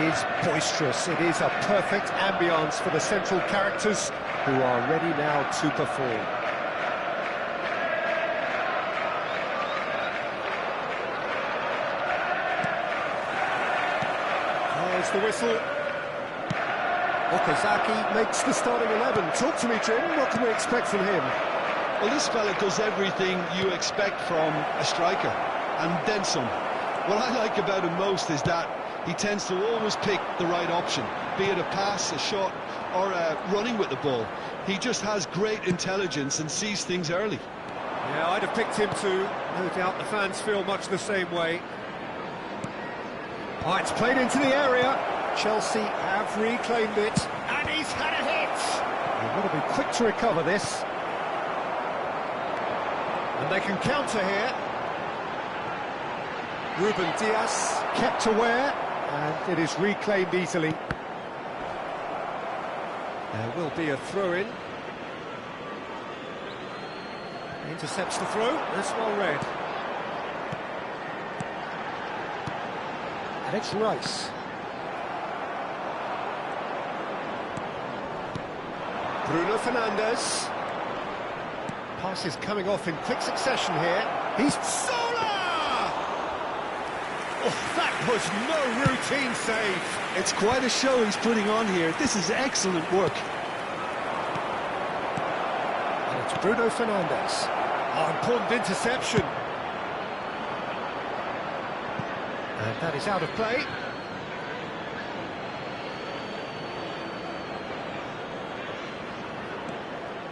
is boisterous. It is a perfect ambience for the central characters who are ready now to perform. There's the whistle. Okazaki makes the starting 11. Talk to me, Jim. What can we expect from him? Well, this fella does everything you expect from a striker, and then some. What I like about him most is that he tends to always pick the right option, be it a pass, a shot, or running with the ball. He just has great intelligence and sees things early. Yeah, I'd have picked him too. No doubt the fans feel much the same way. Oh, it's played into the area. Chelsea have reclaimed it. And he's had a hit! They've got to be quick to recover this. And they can counter here. Ruben Dias kept aware, and it is reclaimed easily. There will be a throw-in. Intercepts the throw, that's well read. And it's Rice. Bruno Fernandes. Pass is coming off in quick succession here. He's Sola! Oh, that was no routine save. It's quite a show he's putting on here. This is excellent work. And it's Bruno Fernandes. Oh, important interception. And that is out of play.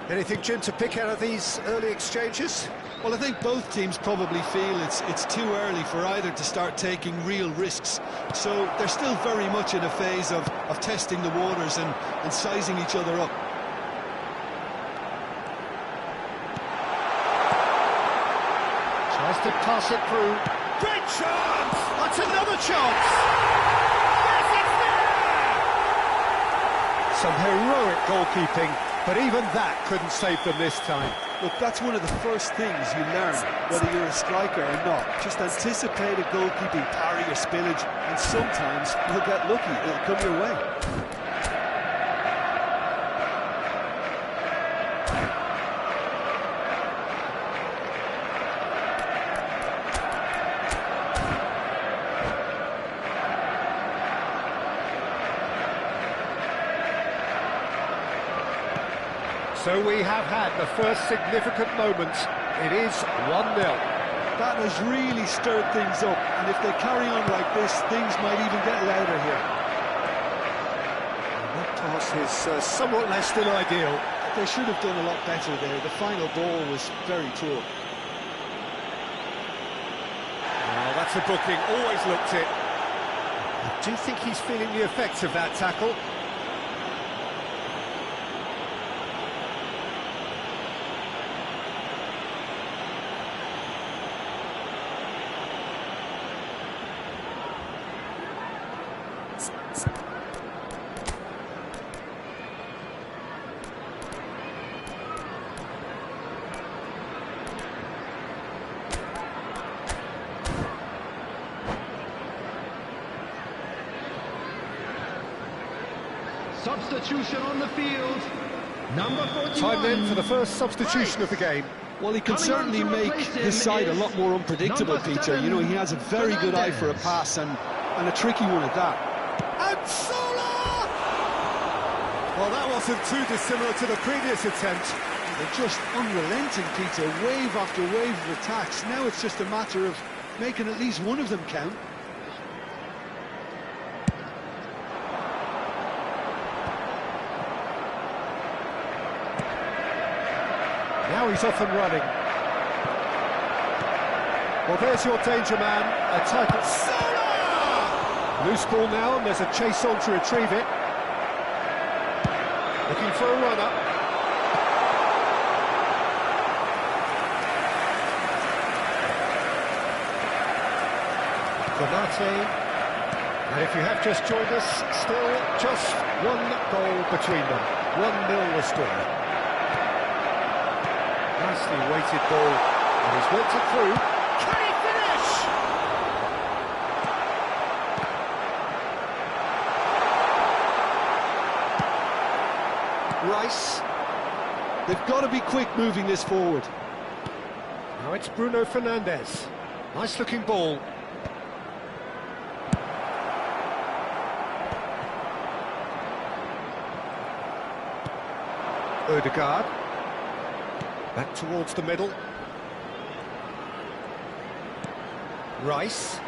Anything, Jim, to pick out of these early exchanges? Well, I think both teams probably feel it's too early for either to start taking real risks. So they're still very much in a phase of testing the waters and sizing each other up. Tries to pass it through. Great chance! That's another chance! Yes, it's there! Some heroic goalkeeping, but even that couldn't save them this time. Look, that's one of the first things you learn, whether you're a striker or not. Just anticipate a goalkeeping parry or spillage, and sometimes you'll get lucky, it'll come your way. So we have had the first significant moment. It is 1-0. That has really stirred things up, and if they carry on like this, things might even get louder here. And that pass is somewhat less than ideal. They should have done a lot better there. The final ball was very poor. Well, that's a booking, always looked it. I do think he's feeling the effects of that tackle. Substitution on the field. Number 41. Time then for the first substitution of the game. Well, he can certainly make his side a lot more unpredictable, Peter. You know, he has a very good eye for a pass and a tricky one at that. And Sola! Well, that wasn't too dissimilar to the previous attempt. They're just unrelenting, Peter. Wave after wave of attacks. Now it's just a matter of making at least one of them count. Now he's off and running. Well, there's your danger man, a type of Sola! Loose ball now, and there's a chase on to retrieve it. Looking for a runner. Konate. And if you have just joined us, still just one goal between them. 1-0 the score. Nicely weighted ball, and he's worked it through. Can he finish? Rice. They've got to be quick moving this forward. Now it's Bruno Fernandes. Nice looking ball. Odegaard. Back towards the middle. Rice.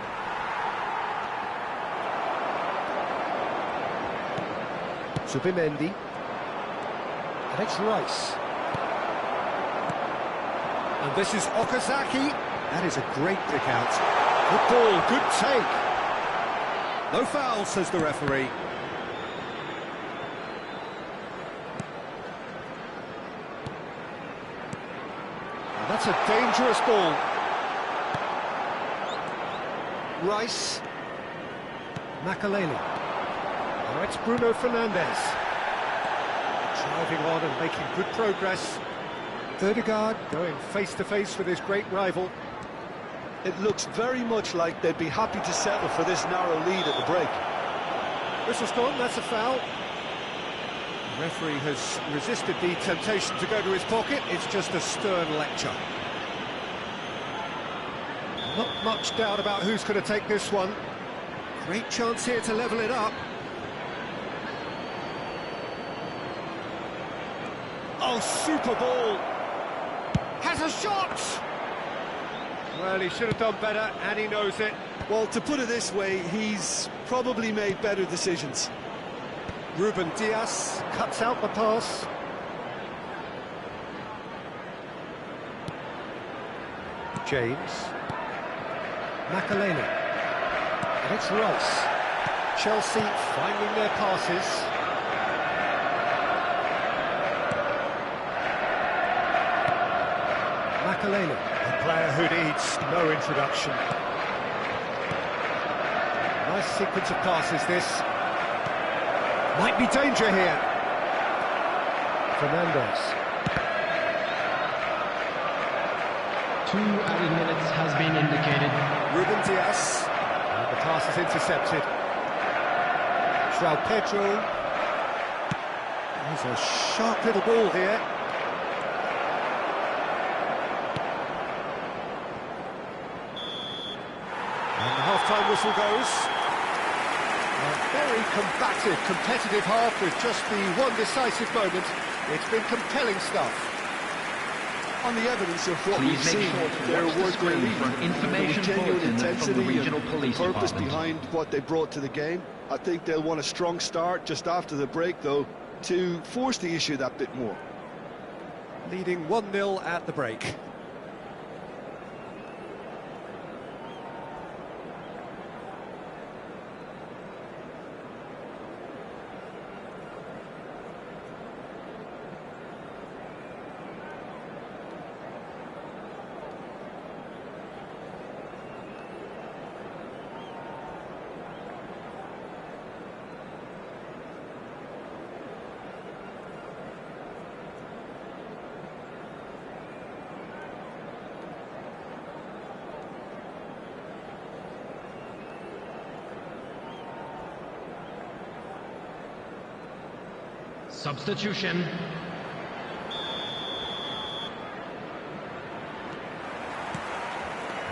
Zubimendi. And it's Rice. And this is Okazaki. That is a great pick out. Good ball, good take. No foul, says the referee. And that's a dangerous ball. Rice. Makaleli. Now it's Bruno Fernandes. Driving on and making good progress. Odegaard going face-to-face with his great rival. It looks very much like they'd be happy to settle for this narrow lead at the break. Whistle's gone, that's a foul. The referee has resisted the temptation to go to his pocket. It's just a stern lecture. Not much doubt about who's going to take this one. Great chance here to level it up. Oh, super ball! Has a shot! Well, he should have done better, and he knows it. Well, to put it this way, he's probably made better decisions. Ruben Dias cuts out the pass. James. Makaleli. And it's Rice. Chelsea finding their passes. Makaleli, a player who needs no introduction. Nice sequence of passes, this. Might be danger here. Fernandes. 2 added minutes has been indicated. Ruben Dias. And the pass is intercepted. João Pedro. There's a sharp little ball here. And the half-time whistle goes. A very combative, competitive half with just the one decisive moment. It's been compelling stuff. On the evidence of what Please we've make seen, sure to they're watch the worth their screen lead. for an information There was genuine bulletin from the intensity regional and police purpose department. behind what they brought to the game. I think they'll want a strong start just after the break, though, to force the issue that bit more. Leading 1-0 at the break. Substitution.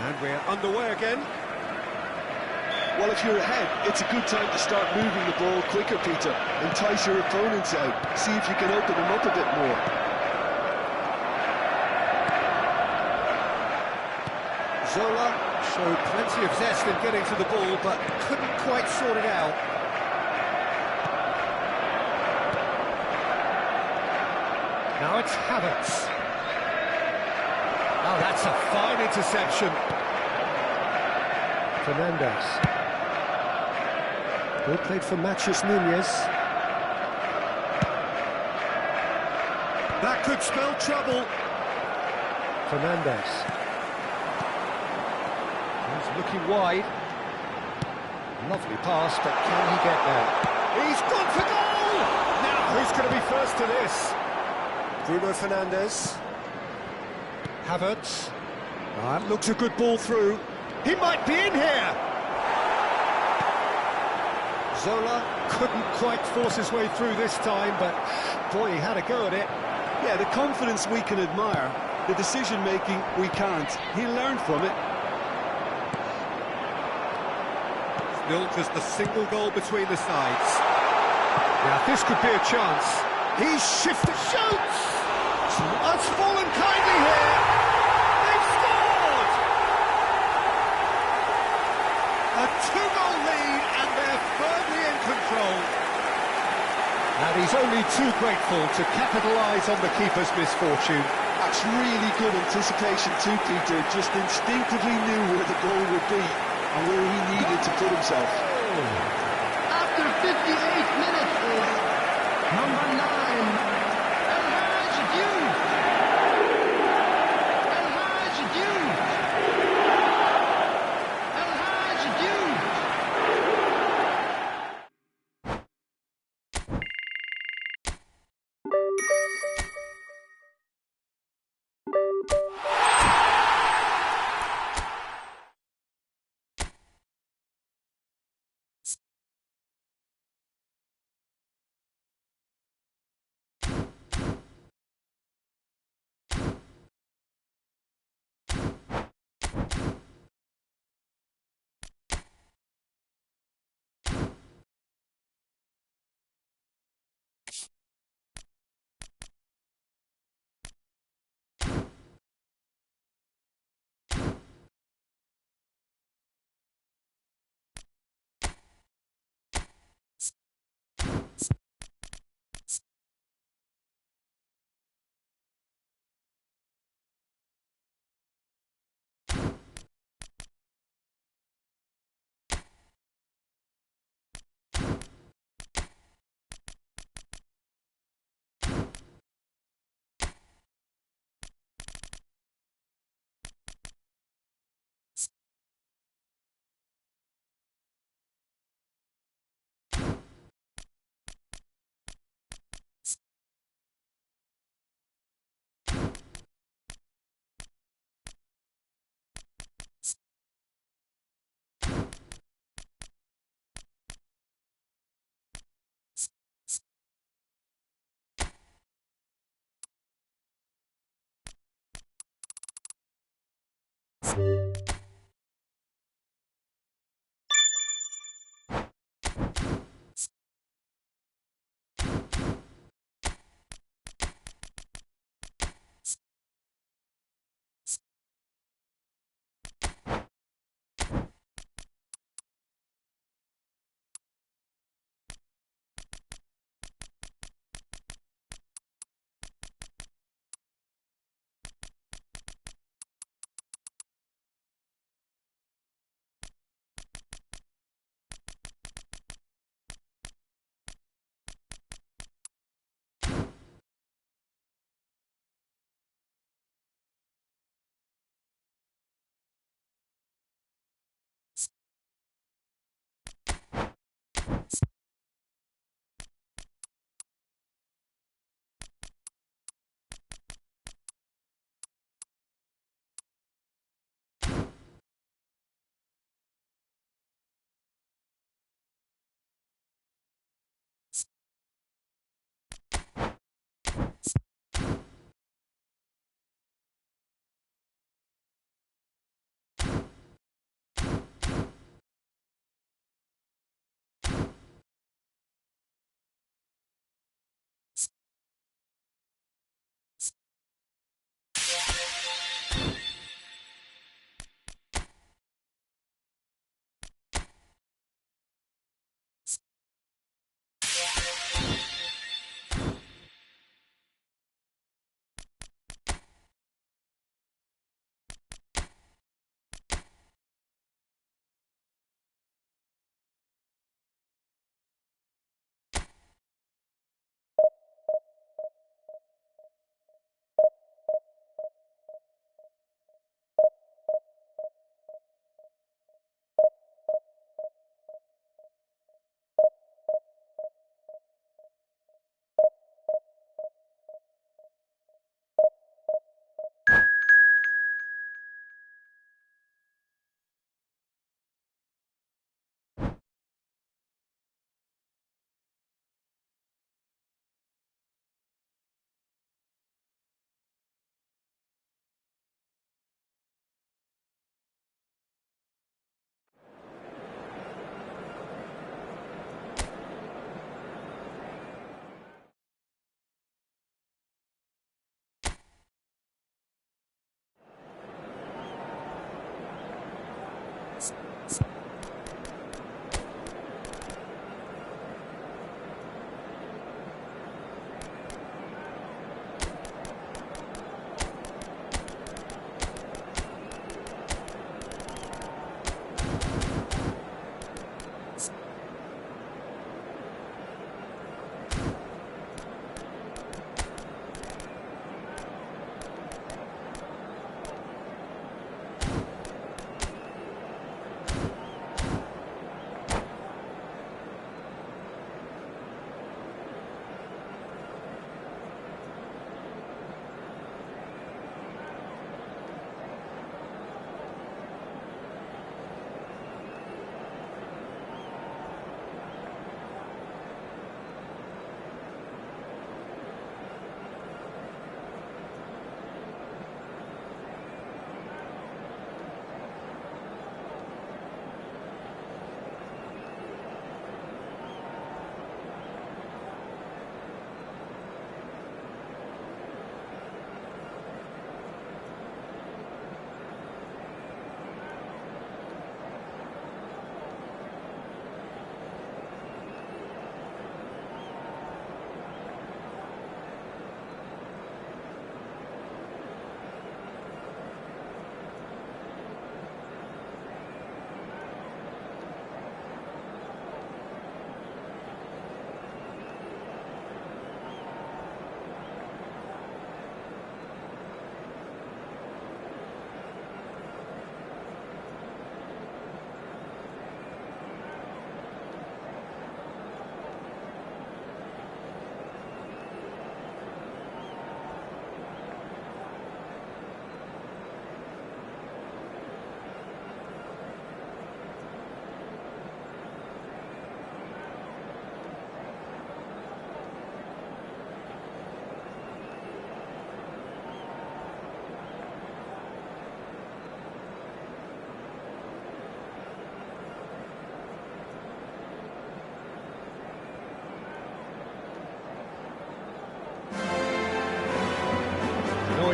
And we're underway again. Well, if you're ahead, it's a good time to start moving the ball quicker, Peter. Entice your opponents out. See if you can open them up a bit more. Zola showed plenty of zest in getting to the ball, but couldn't quite sort it out. Now it's Havertz. Oh, that's a fine interception. Fernandes. Ball played for Matheus Nunes. That could spell trouble. Fernandes. He's looking wide. Lovely pass, but can he get there? He's gone for goal! Now, who's going to be first to this? Bruno Fernandes. Havertz. That looks a good ball through. He might be in here! Zola couldn't quite force his way through this time, but boy, he had a go at it. Yeah, the confidence we can admire, the decision-making we can't. He'll learn from it. Still just a single goal between the sides. Now this could be a chance. He's shifted, shoots! Has fallen kindly here. They've scored! A two-goal lead and they're firmly in control. And he's only too grateful to capitalise on the keeper's misfortune. That's really good anticipation too, Peter. Just instinctively knew where the goal would be and where he needed to put himself. After 58 minutes is number 9, El Hadji Diouf. El Hadji Diouf. El Hadji Diouf.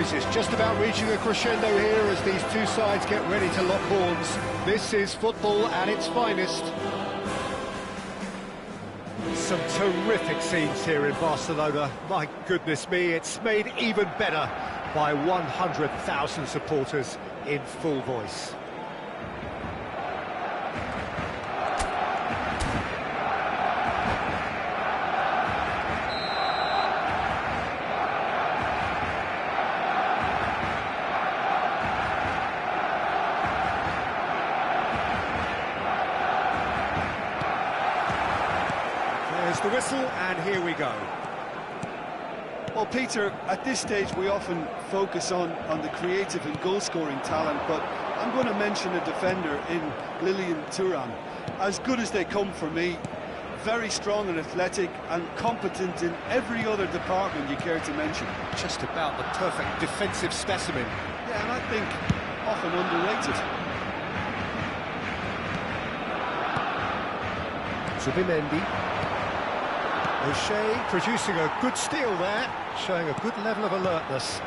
noise is just about reaching a crescendo here as these two sides get ready to lock horns. This is football at its finest. Some terrific scenes here in Barcelona. My goodness me, it's made even better by 100,000 supporters in full voice. There's the whistle, and here we go. Well, Peter, at this stage we often focus on the creative and goal-scoring talent, but I'm going to mention a defender in Lilian Thuram. As good as they come for me, very strong and athletic and competent in every other department you care to mention. Just about the perfect defensive specimen. Yeah, and I think often underrated. Zubimendi. O'Shea producing a good steal there, showing a good level of alertness.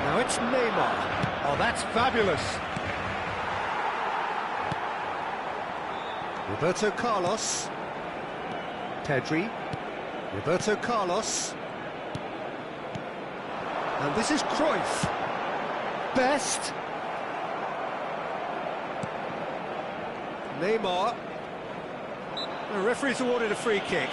Now it's Neymar. Oh, that's fabulous. Roberto Carlos. Pedri. Roberto Carlos. And this is Cruyff. Best. Neymar. The referee's awarded a free kick.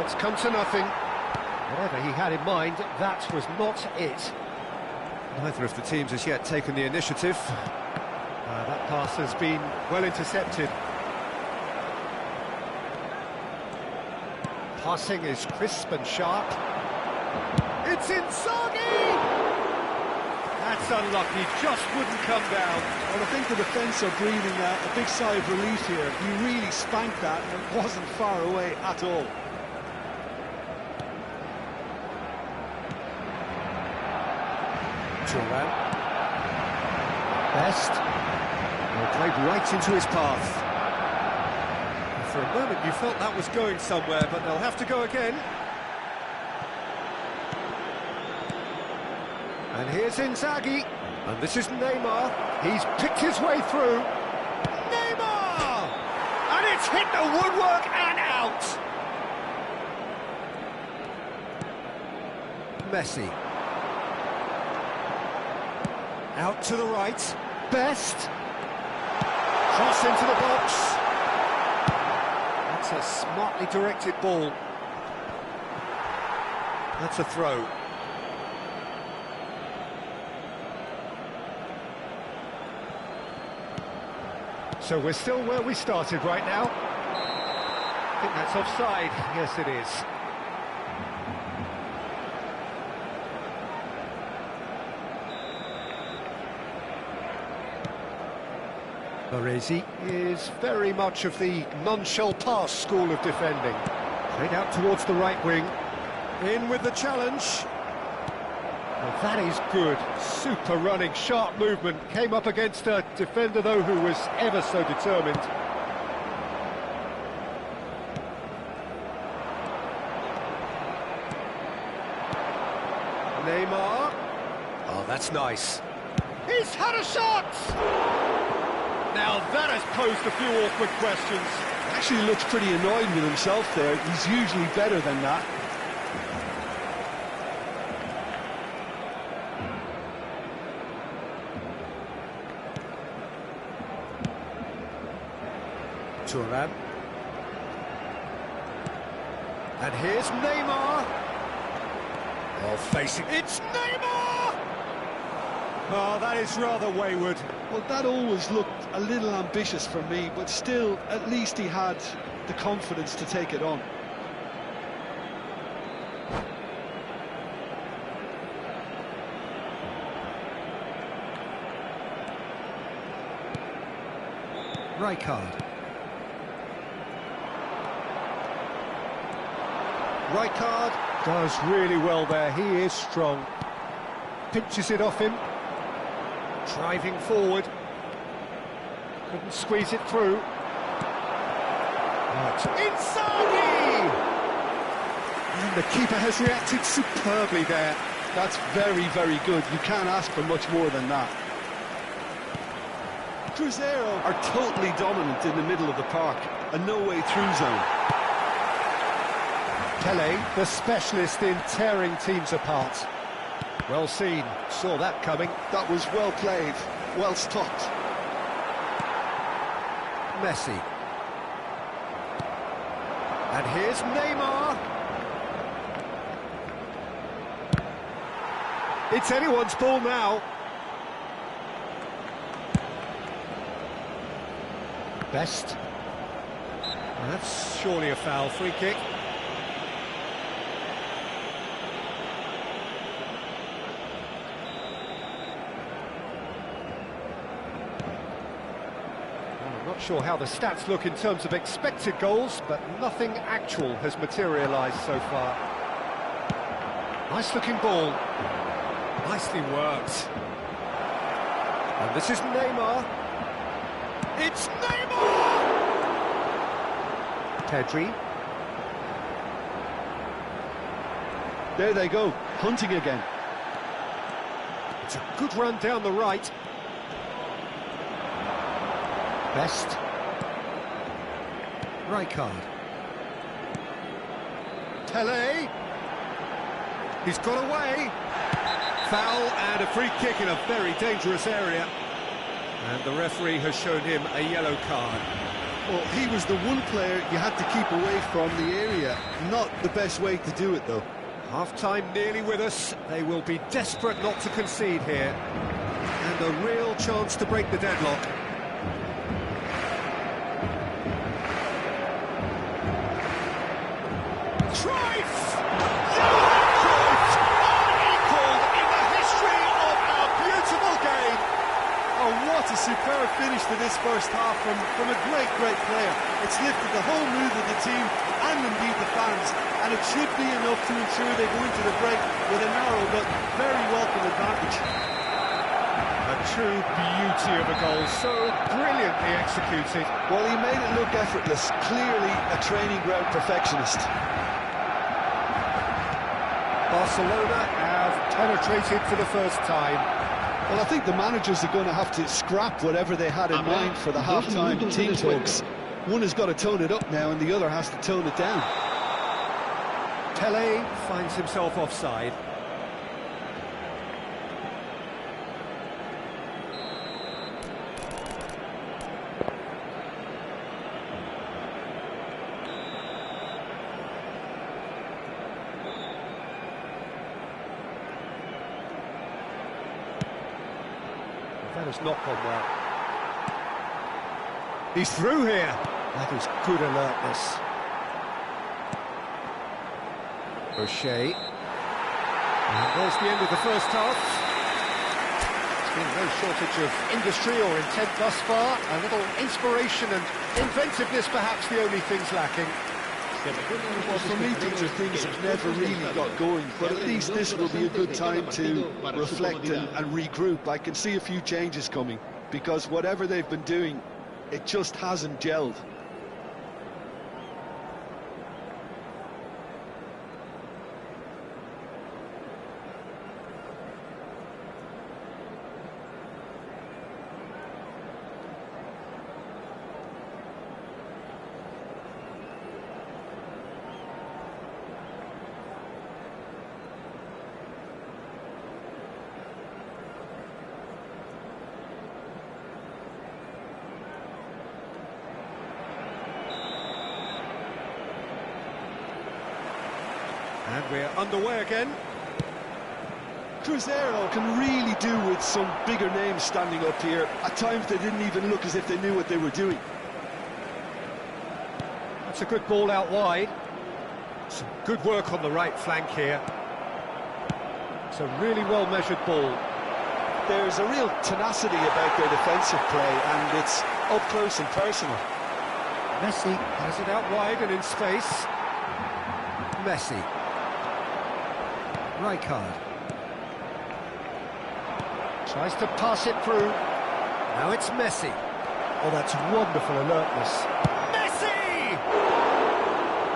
It's come to nothing. Whatever he had in mind, that was not it. Neither of the teams has yet taken the initiative. That pass has been well intercepted. Passing is crisp and sharp. It's Inzaghi! That's unlucky, just wouldn't come down. Well, I think the defence are breathing a big sigh of relief here. He really spanked that and it wasn't far away at all. Best. Well, played right into his path. For a moment you felt that was going somewhere, but they'll have to go again. And here's Inzaghi. And this is Neymar. He's picked his way through. Neymar! And it's hit the woodwork and out! Messi. Out to the right, Best. Cross into the box. That's a smartly directed ball. That's a throw. So we're still where we started right now. I think that's offside. Yes, it is. Baresi is very much of the none-shall-pass school of defending. Played out towards the right wing. In with the challenge. Well, that is good. Super running, sharp movement. Came up against a defender, though, who was ever so determined. Neymar. Oh, that's nice. He's had a shot! Now that has posed a few awkward questions. Actually looks pretty annoyed with himself there. He's usually better than that. Thuram. And here's Neymar. Oh, facing. It's Neymar! Oh, that is rather wayward. Well, that always looked a little ambitious for me, but still, at least he had the confidence to take it on. Rijkaard. Rijkaard does really well there, he is strong. Pinches it off him. Driving forward. Couldn't squeeze it through. Right. Inzaghi! And the keeper has reacted superbly there. That's very, very good. You can't ask for much more than that. Cruzeiro are totally dominant in the middle of the park. A no-way through zone. Pele, the specialist in tearing teams apart. Well seen, saw that coming. That was well played, well stopped. Messi. And here's Neymar. It's anyone's ball now. Best. That's surely a foul, free kick. I'm not sure how the stats look in terms of expected goals, but nothing actual has materialised so far. Nice looking ball. Nicely worked. And this is Neymar. It's Neymar! Pedri. There they go, hunting again. It's a good run down the right. Best. Rijkaard. Pele. He's got away. Foul and a free kick in a very dangerous area. And the referee has shown him a yellow card. Well, he was the one player you had to keep away from the area. Not the best way to do it, though. Half-time nearly with us. They will be desperate not to concede here. And a real chance to break the deadlock. Cruyff! Cruyff! Unequalled in the history of our beautiful game. Oh, what a superb finish to this first half from a great, great player. It's lifted the whole mood of the team and indeed the fans, and it should be enough to ensure they go into the break with a narrow but very welcome advantage. A true beauty of a goal, so brilliantly executed. Well, he made it look effortless, clearly a training ground perfectionist. Barcelona have penetrated for the first time. Well, I think the managers are going to have to scrap whatever they had in mind for the half-time team talks. One has got to tone it up now and the other has to tone it down. Pele finds himself offside. That has not gone well. He's through here. That is good alertness. O'Shea. And there's the end of the first half. There's been no shortage of industry or intent thus far. A little inspiration and inventiveness, perhaps the only things lacking. Well, for me, Peter, things have never really got going, but at least this will be a good time to reflect and regroup. I can see a few changes coming, because whatever they've been doing, it just hasn't gelled. And we're underway again. Cruzeiro can really do with some bigger names standing up here. At times they didn't even look as if they knew what they were doing. That's a good ball out wide. Some good work on the right flank here. It's a really well-measured ball. There's a real tenacity about their defensive play, and it's up close and personal. Messi has it out wide and in space. Messi. Rijkaard. Tries to pass it through. Now it's Messi. Oh, that's wonderful alertness. Messi!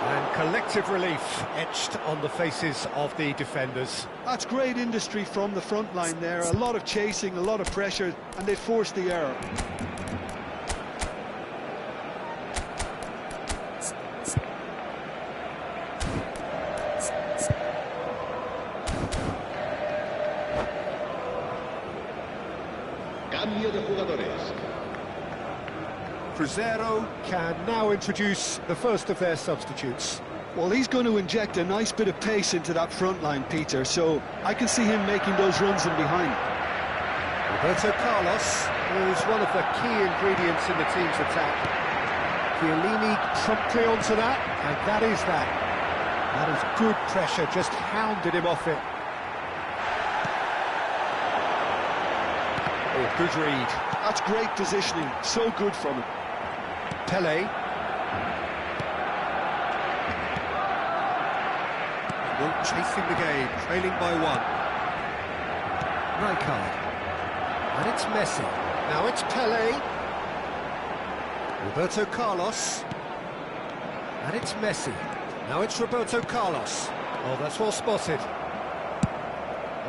And collective relief etched on the faces of the defenders. That's great industry from the front line there. A lot of chasing, a lot of pressure, and they forced the error. Cambio de jugadores. Cruzeiro can now introduce the first of their substitutes. Well, he's going to inject a nice bit of pace into that front line, Peter, so I can see him making those runs in behind. Roberto Carlos is one of the key ingredients in the team's attack. Chiellini promptly onto that, and that is that. That is good pressure, just hounded him off it. Oh, good read. That's great positioning, so good from him. Pele. Well, chasing the game, trailing by one. Rijkaard. And it's Messi. Now it's Pele. Roberto Carlos. And it's Messi. Now it's Roberto Carlos. Oh, that's well spotted.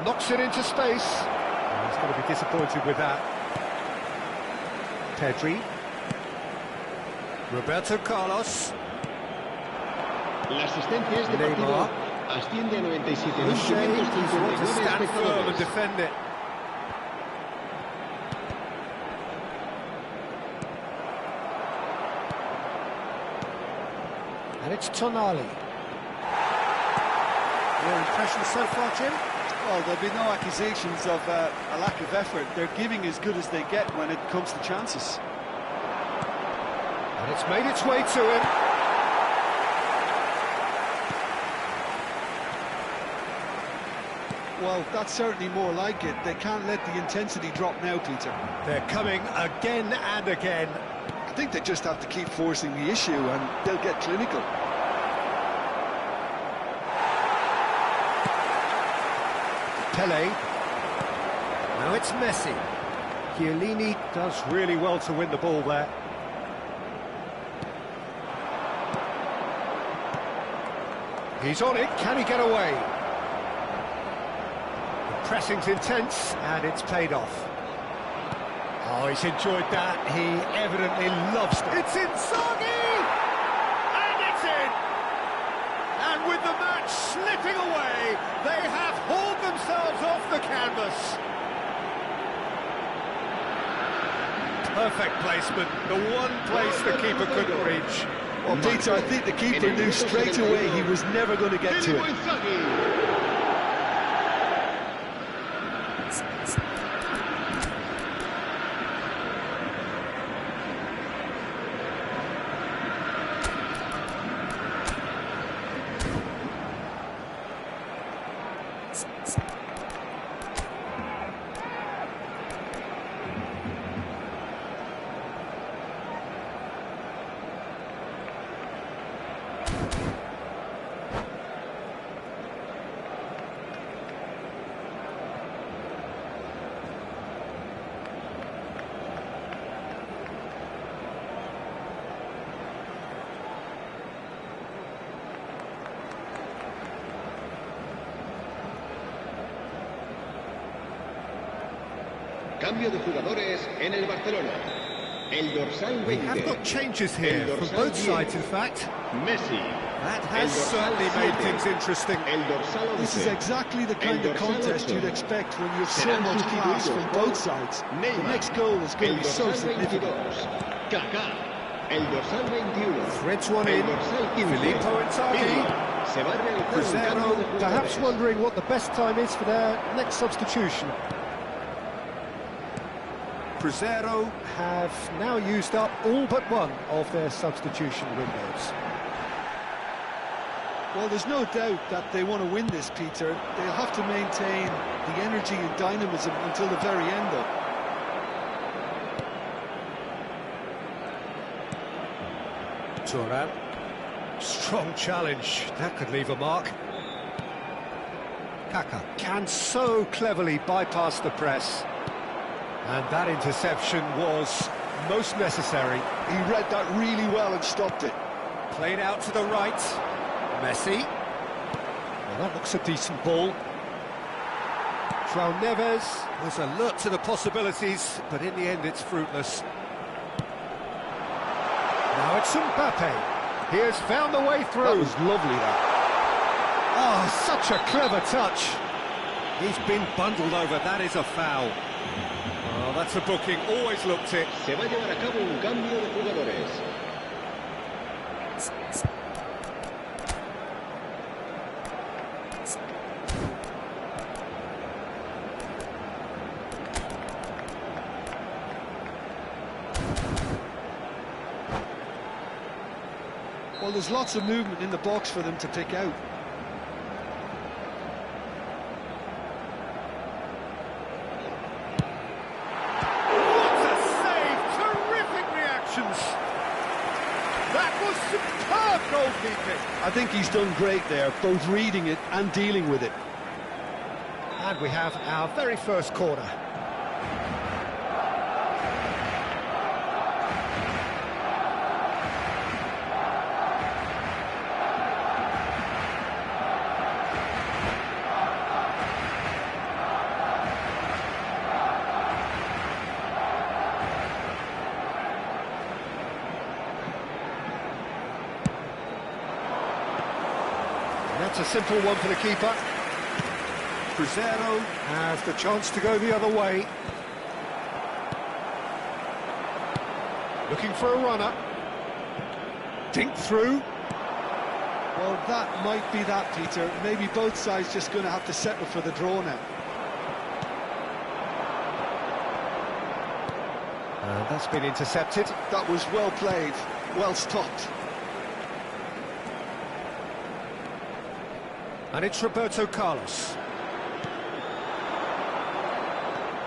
Knocks it into space. Oh, he's going to be disappointed with that. Pedri. Roberto Carlos. La asistencia es de partido. Asciende a 97 To stand firm and defend it. And it's Tonali. Your impression so far, Jim? Well, there'll be no accusations of a lack of effort. They're giving as good as they get when it comes to chances. And it's made its way to him. Well, that's certainly more like it. They can't let the intensity drop now, Peter. They're coming again and again. I think they just have to keep forcing the issue and they'll get clinical. Pele. Now it's Messi. Chiellini does really well to win the ball there. He's on it. Can he get away? The pressing's intense, and it's paid off. Oh, he's enjoyed that. He evidently loves it. It's Inzaghi! And it's in! And with the match slipping away, they have hauled themselves off the canvas. Perfect placement, the one place the keeper couldn't reach. Well, Peter, I think the keeper knew straight away he was never going to get to it. Cambio de jugadores en el Barcelona. El dorsal 20. We have got changes here from both sides, in fact. Messi. That has certainly made things interesting. El dorsal 11. This is exactly the kind of contest you'd expect when you have so much class from both sides. The next goal is going to be so significant. Kaká. El dorsal 21. Threads one in. Filippo Inzaghi. Se va a realizar Perhaps wondering what the best time is for their next substitution. Prezero have now used up all but one of their substitution windows. Well, there's no doubt that they want to win this, Peter. They'll have to maintain the energy and dynamism until the very end, though. Turan. Strong challenge. That could leave a mark. Kaka can so cleverly bypass the press. And that interception was most necessary. He read that really well and stopped it. Played out to the right. Messi. Well, that looks a decent ball. João Neves was alert to the possibilities, but in the end it's fruitless. Now it's Mbappe. He has found the way through. That was lovely, that. Oh, such a clever touch. He's been bundled over. That is a foul. Oh, that's a booking. Always looked it. Se va a llevar a cabo un cambio de jugadores. Well, there's lots of movement in the box for them to pick out. What a save! Terrific reactions! That was superb goalkeeping! I think he's done great there, both reading it and dealing with it. And we have our very first corner. That's a simple one for the keeper. Prezero has the chance to go the other way. Looking for a runner. Dink through. Well, that might be that, Peter. Maybe both sides just going to have to settle for the draw now. And that's been intercepted. That was well played, well stopped. And it's Roberto Carlos.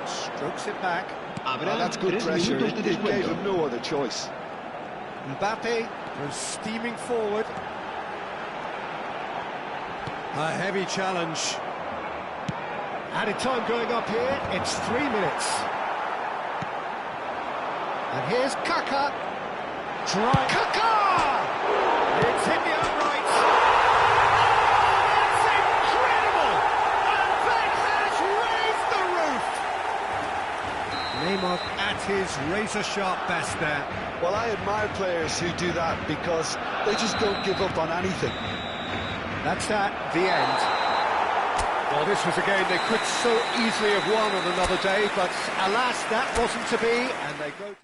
Strokes it back. Habrá That's good 3 pressure. minutos de It gave descuento. him no other choice. Mbappe goes steaming forward. A heavy challenge. Added time going up here. It's 3 minutes. And here's Kaka. Try. Kaka! It's hit the uprights. It's incredible! And that has raised the roof. Neymar at his razor-sharp best there. Well, I admire players who do that because they just don't give up on anything. That's the end. Well, this was a game they could so easily have won on another day, but alas, that wasn't to be, and they go to...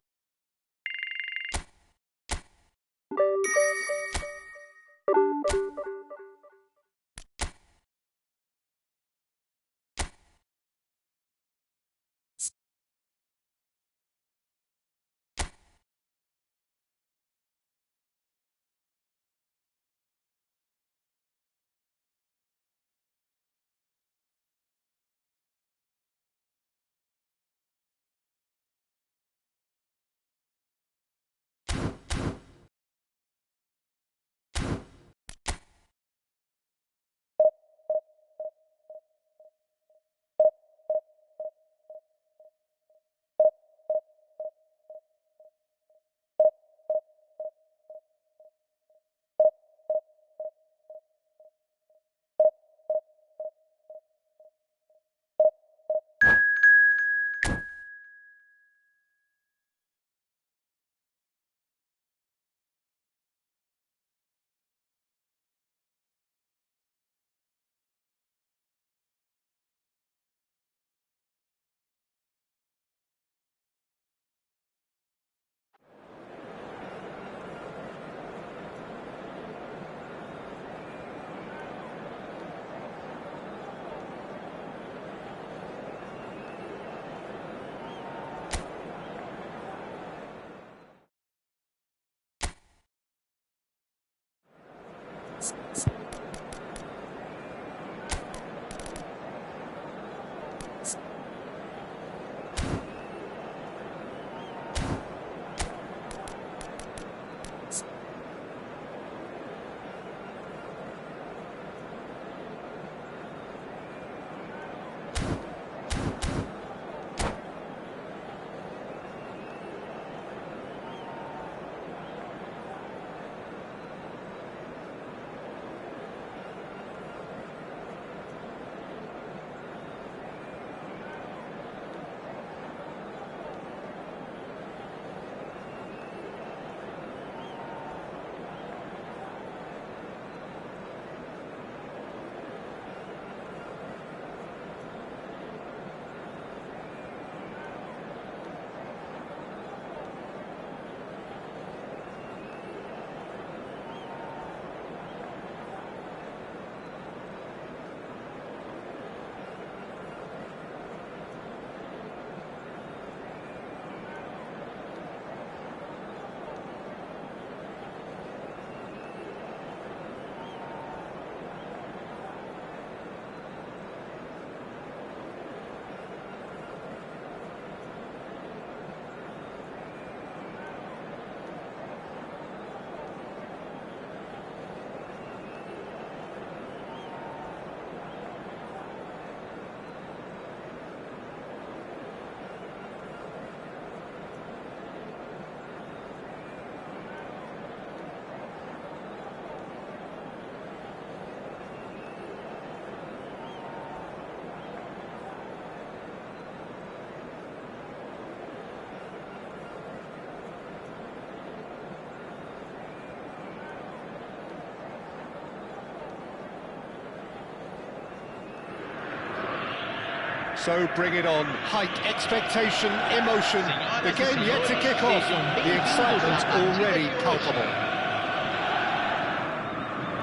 So bring it on. Hike, expectation, emotion. The game yet to kick off. The excitement already palpable.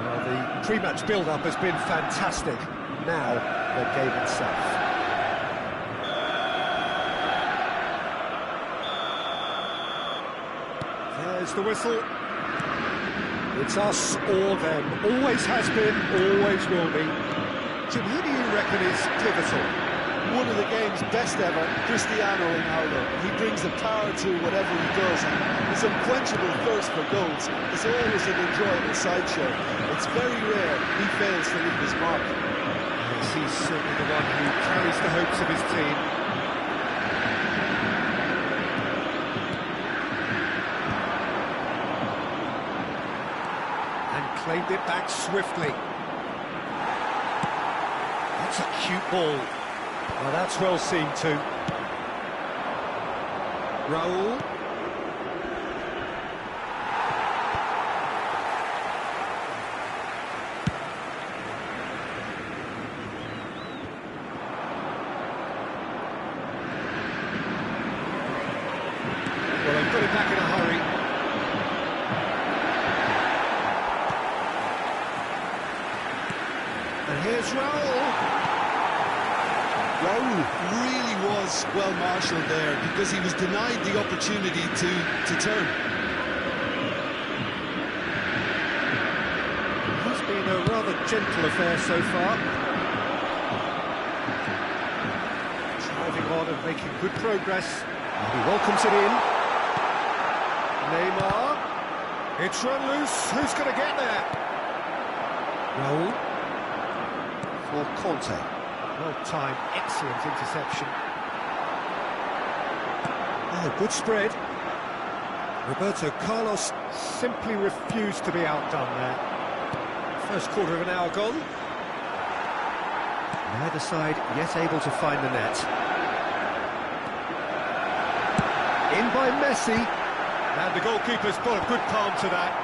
Well, the pre-match build-up has been fantastic. Now, the game itself. There's the whistle. It's us or them. Always has been, always will be. Jim, who do you reckon is pivotal? One of the game's best ever, Cristiano Ronaldo. He brings the power to whatever he does, and his unquenchable thirst for goals is always an enjoyable sideshow. It's very rare he fails to leave his mark. Yes, he's certainly the one who carries the hopes of his team. And claimed it back swiftly. That's a cute ball. Well, that's well seen too. Raul. Well, they put it back in a hurry. And here's Raul. Raul really was well marshalled there because he was denied the opportunity to turn. It's been a rather gentle affair so far. Driving on and making good progress. He welcomes it in. Neymar. It's run loose. Who's going to get there? Raul. For Conte. Well-timed, excellent interception. Oh, good spread. Roberto Carlos simply refused to be outdone there. First quarter of an hour gone. Neither side yet able to find the net. In by Messi. And the goalkeeper's put a good palm to that.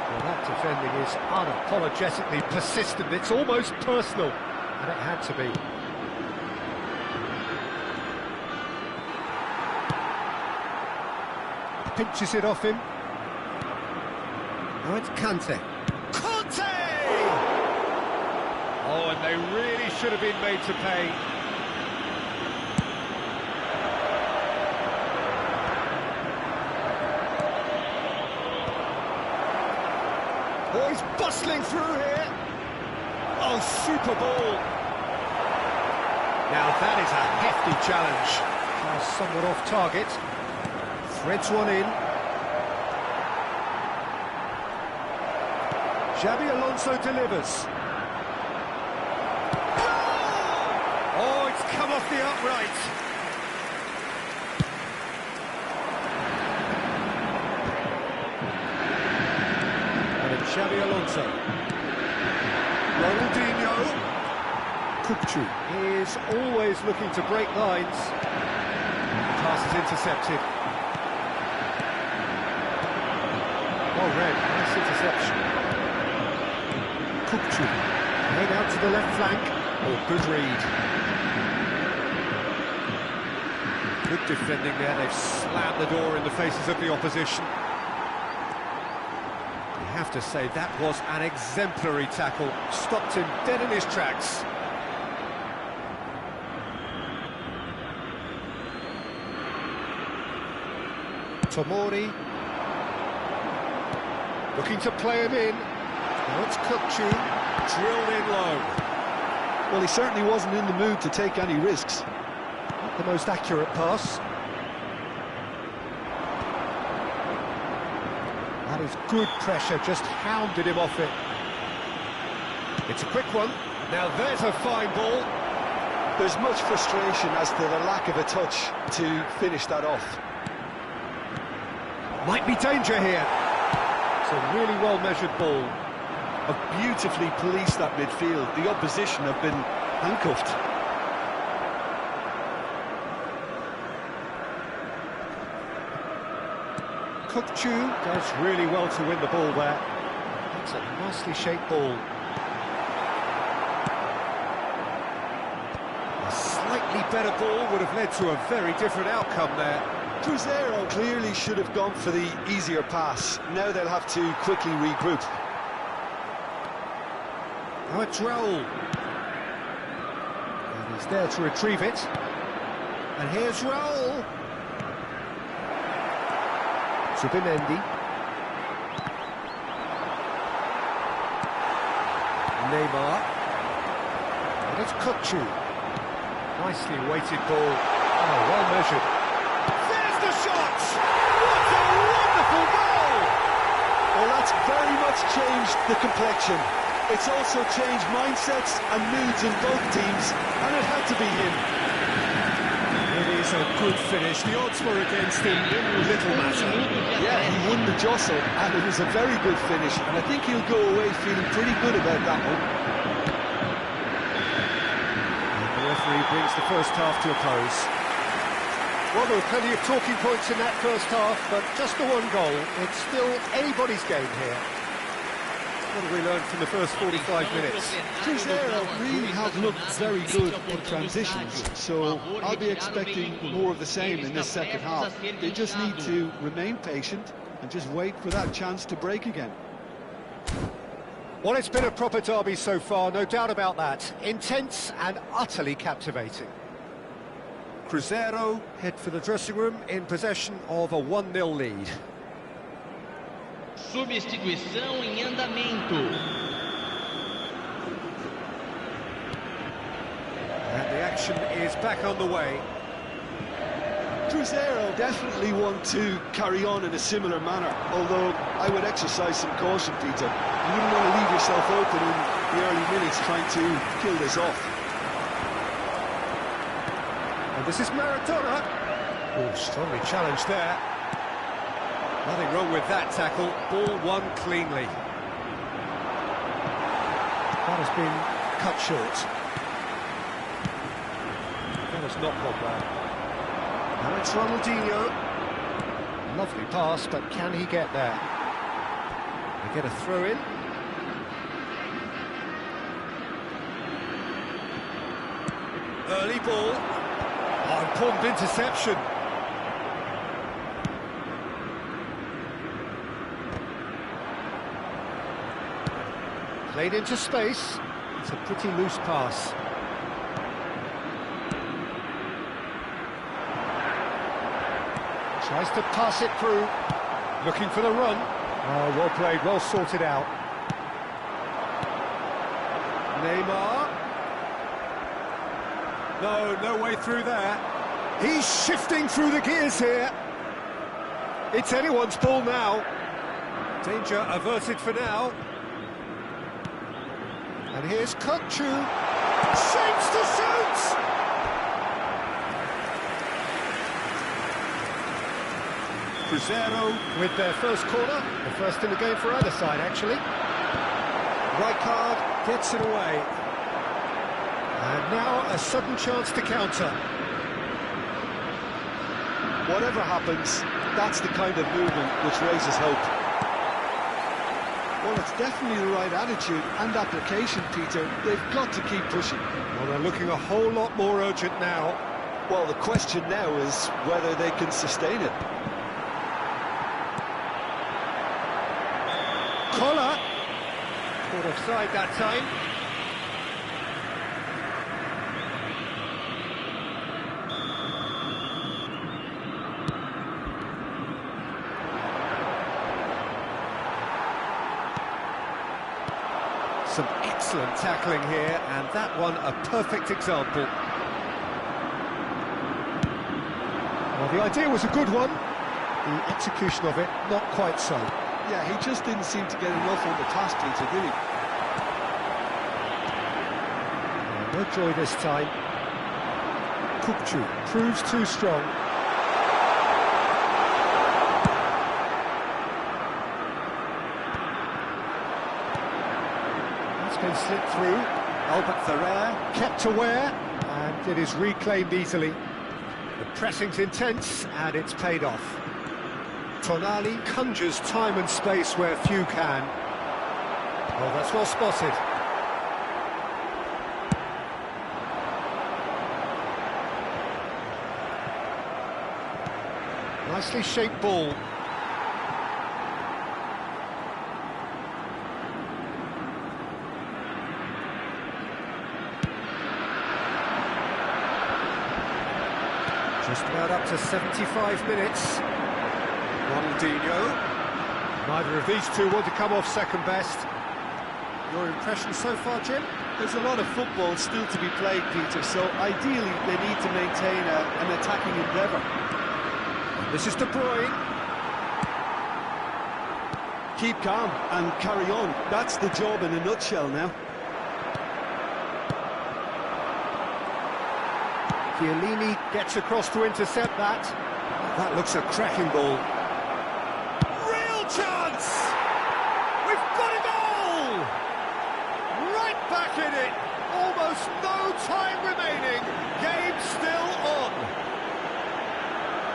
Well, that defending is unapologetically persistent. It's almost personal, and it had to be. Pinches it off him. Now it's Kante. Kante! Oh, and they really should have been made to pay. Oh, he's bustling through here. Oh, super ball. Now that is a hefty challenge. Now somewhat off target. Threads one in. Xabi Alonso delivers. Oh, it's come off the upright. Xabi Alonso. Ronaldinho. Kukçu is always looking to break lines. Pass is intercepted. Well read, nice interception. Kukçu. Made out to the left flank. Oh, good read. Good defending there, they've slammed the door in the faces of the opposition. I have to say that was an exemplary tackle, stopped him dead in his tracks. Tomori looking to play him in. Now it's Kukçu, drilled in low. Well, he certainly wasn't in the mood to take any risks. Not the most accurate pass. That is good pressure, just hounded him off it. It's a quick one. Now there's a fine ball. There's much frustration as to the lack of a touch to finish that off. Might be danger here. It's a really well-measured ball. Have beautifully policed that midfield. The opposition have been handcuffed. Kukçu does really well to win the ball there. That's a nicely shaped ball. A slightly better ball would have led to a very different outcome there. Cruzeiro clearly should have gone for the easier pass. Now they'll have to quickly regroup. Now it's Raul. And he's there to retrieve it. And here's Raul. Zubimendi. Neymar. And it's Kukçu. Nicely weighted ball. Oh, well measured. There's the shot! What a wonderful goal! Well, that's very much changed the complexion. It's also changed mindsets and moods in both teams, and it had to be him. It is a good finish. The odds were against him. Little matter. Yeah, he won the jostle, and it was a very good finish, and I think he'll go away feeling pretty good about that one. And the referee brings the first half to a close. Well, there were plenty of talking points in that first half, but just the one goal. It's still anybody's game here. What have we learned from the first 45 minutes? Cruzeiro really have looked very good in transitions, so I'll be expecting more of the same in this second half. They just need to remain patient and just wait for that chance to break again. Well, it's been a proper derby so far, no doubt about that. Intense and utterly captivating. Cruzeiro head for the dressing room in possession of a 1-0 lead. Substituição em andamento. And the action is back on the way. Cruzeiro definitely want to carry on in a similar manner, although I would exercise some caution, Peter. You wouldn't want to leave yourself open in the early minutes trying to kill this off. And this is Maradona. Oh, strongly challenged there. Nothing wrong with that tackle. Ball won cleanly. That has been cut short. That has not gone well. Now it's Ronaldinho. Lovely pass, but can he get there? They get a throw in. Early ball. Oh, important interception. Played into space. It's a pretty loose pass. Tries to pass it through. Looking for the run. Oh, well played, well sorted out. Neymar. No way through there. He's shifting through the gears here. It's anyone's ball now. Danger averted for now. And here's Kukçu. Shapes to shoot! Cruzeiro with their first corner. The first in the game for either side, actually. Rijkaard gets it away. And now a sudden chance to counter. Whatever happens, that's the kind of movement which raises hope. Well, it's definitely the right attitude and application, Peter. They've got to keep pushing. Well, they're looking a whole lot more urgent now. Well, the question now is whether they can sustain it. Collar. Caught offside that time. Some excellent tackling here, and that one a perfect example. Well, the idea was a good one. The execution of it, not quite so. Yeah, he just didn't seem to get enough on the pass, Peter, did he? No joy this time. Kukçu proves too strong. That's been slipped through. Albert Ferrer kept aware, and it is reclaimed easily. The pressing's intense, and it's paid off. Tonali conjures time and space where few can. Oh, that's well spotted. Nicely shaped ball. Just about up to 75 minutes. Ronaldinho. Neither of these two want to come off second best. Your impression so far, Jim? There's a lot of football still to be played, Peter, so ideally they need to maintain an attacking endeavour. This is De Bruyne. Keep calm and carry on. That's the job in a nutshell now. Chiellini gets across to intercept that. That looks a cracking ball. Real chance! We've got a goal! Right back in it. Almost no time remaining. Game still on.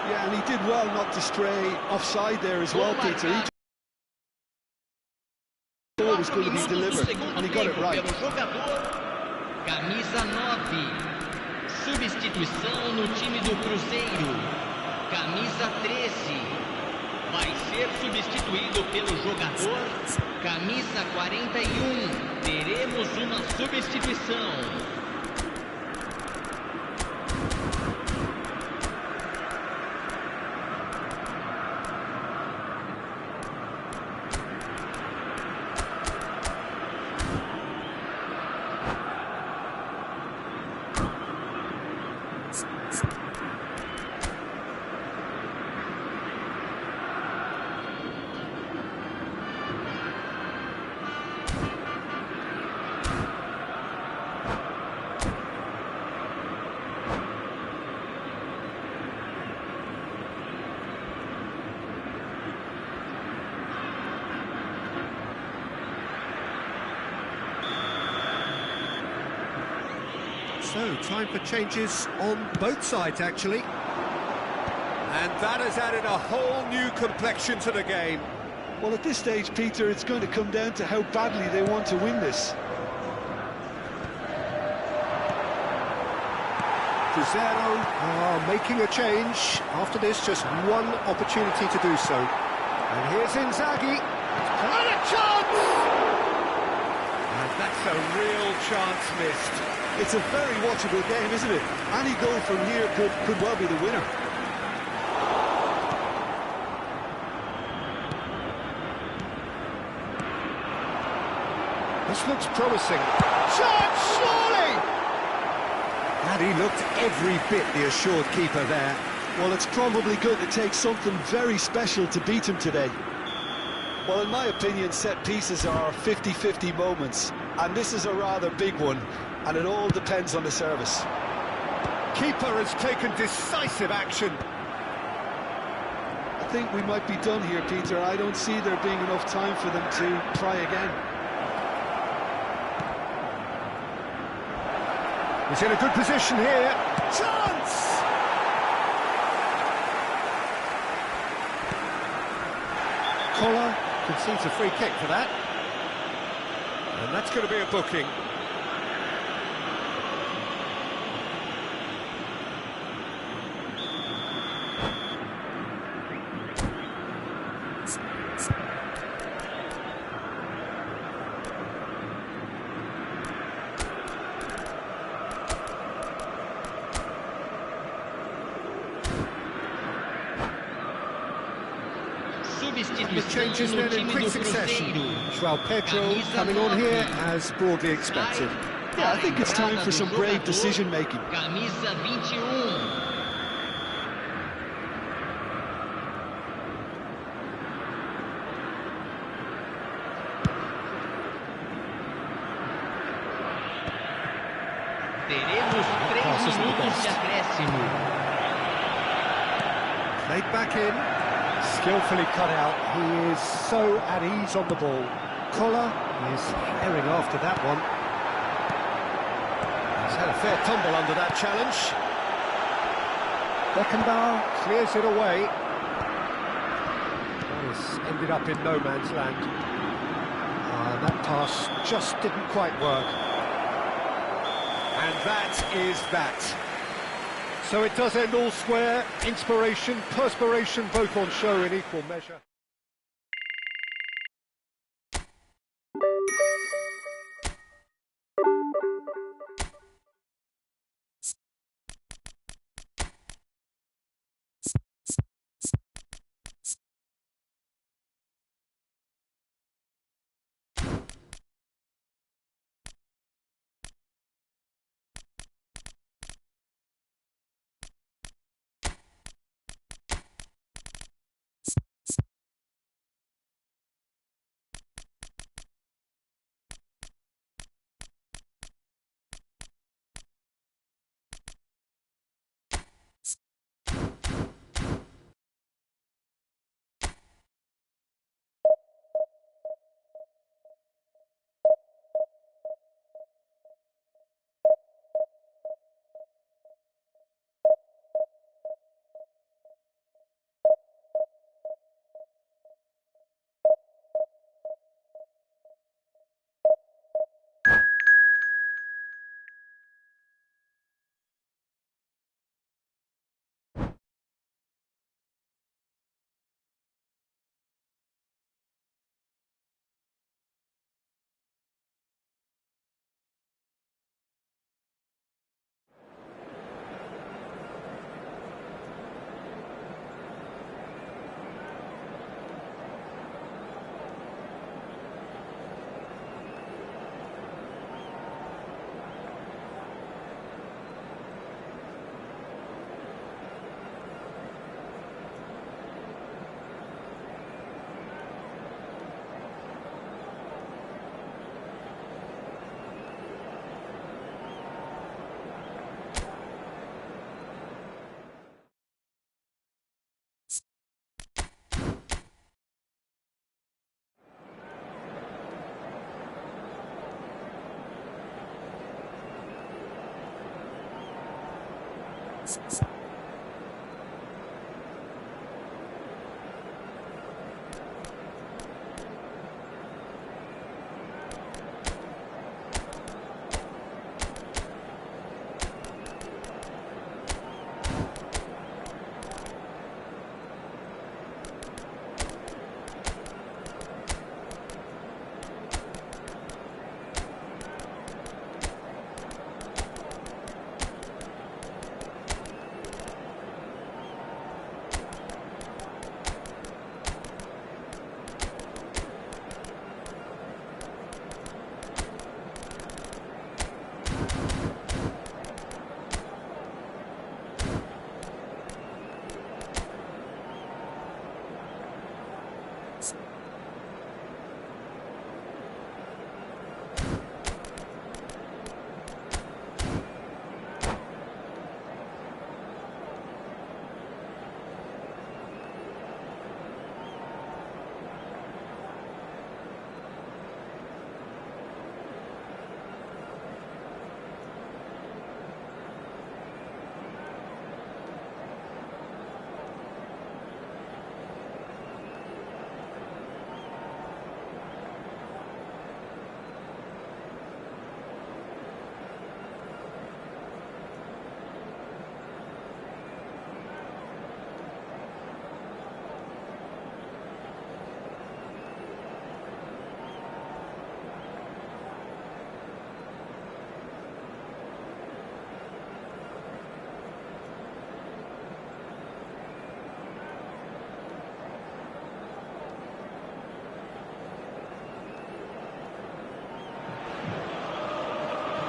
Yeah, and he did well not to stray offside there as well, Peter. He thought it was going to be delivered, and he got it right. Camisa 9. Substituição no time do Cruzeiro. Camisa 13. Vai ser substituído pelo jogador camisa 41. Teremos uma substituição. So, time for changes on both sides, actually. And that has added a whole new complexion to the game. Well, at this stage, Peter, it's going to come down to how badly they want to win this. Cruzeiro are making a change. After this, just one opportunity to do so. And here's Inzaghi. And a chance! And that's a real chance missed. It's a very watchable game, isn't it? Any goal from here could well be the winner. This looks promising. Chance, surely! And he looked every bit the assured keeper there. Well, it's probably going to take something very special to beat him today. Well, in my opinion, set pieces are 50-50 moments, and this is a rather big one, and it all depends on the service. Keeper has taken decisive action. I think we might be done here, Peter. I don't see there being enough time for them to try again. He's in a good position here. Chance! Koller concedes a free kick for that. And that's going to be a booking. The changes then in quick succession. João Pedro coming on here as broadly expected. Yeah, I think it's time for some brave decision-making. Camisa 21. Teremos 3 minutos de acréscimo. Played back in. Skillfully cut out. He is so at ease on the ball. Koller is herring after that one. He's had a fair tumble under that challenge. Beckenbauer clears it away. This ended up in no man's land. That pass just didn't quite work. And that is that. So it does end all square. Inspiration, perspiration, both on show in equal measure.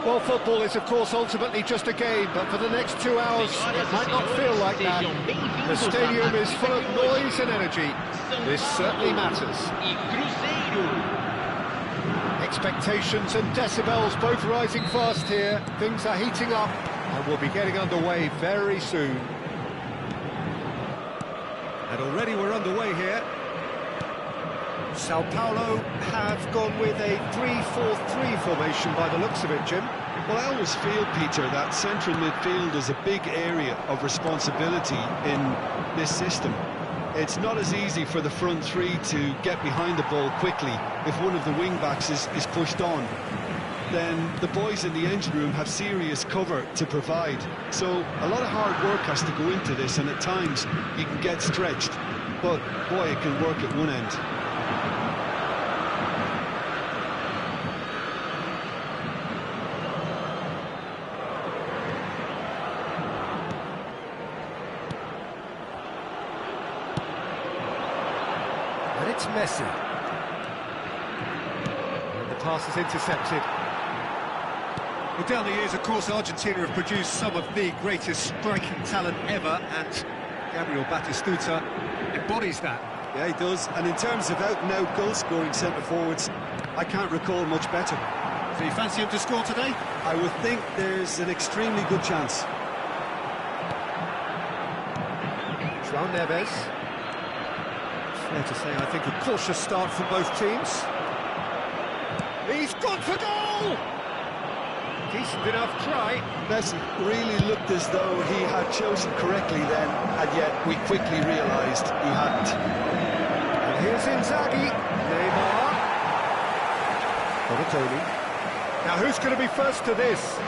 Well, football is, of course, ultimately just a game, but for the next 2 hours, it might not feel like that. The stadium is full of noise and energy. This certainly matters. Expectations and decibels both rising fast here. Things are heating up, and we'll be getting underway very soon. And already we're underway here. Sao Paulo have gone with a 3-4-3 formation by the looks of it, Jim. Well, I always feel, Peter, that central midfield is a big area of responsibility in this system. It's not as easy for the front three to get behind the ball quickly if one of the wing-backs is pushed on. Then the boys in the engine room have serious cover to provide. So a lot of hard work has to go into this, and at times you can get stretched. But boy, it can work at one end. And it's Messi. And the pass is intercepted. Well, down the years, of course, Argentina have produced some of the greatest striking talent ever, and Gabriel Batistuta embodies that. Yeah, he does. And in terms of out-and-out goal-scoring centre-forwards, I can't recall much better. Do you fancy him to score today? I would think there's an extremely good chance. João Neves. Fair to say, I think, a cautious start from both teams. He's gone for goal! Decent enough try. Messi really looked as though he had chosen correctly then, and yet we quickly realised he hadn't. And here's Inzaghi. Neymar. Balotelli. Now, who's going to be first to this?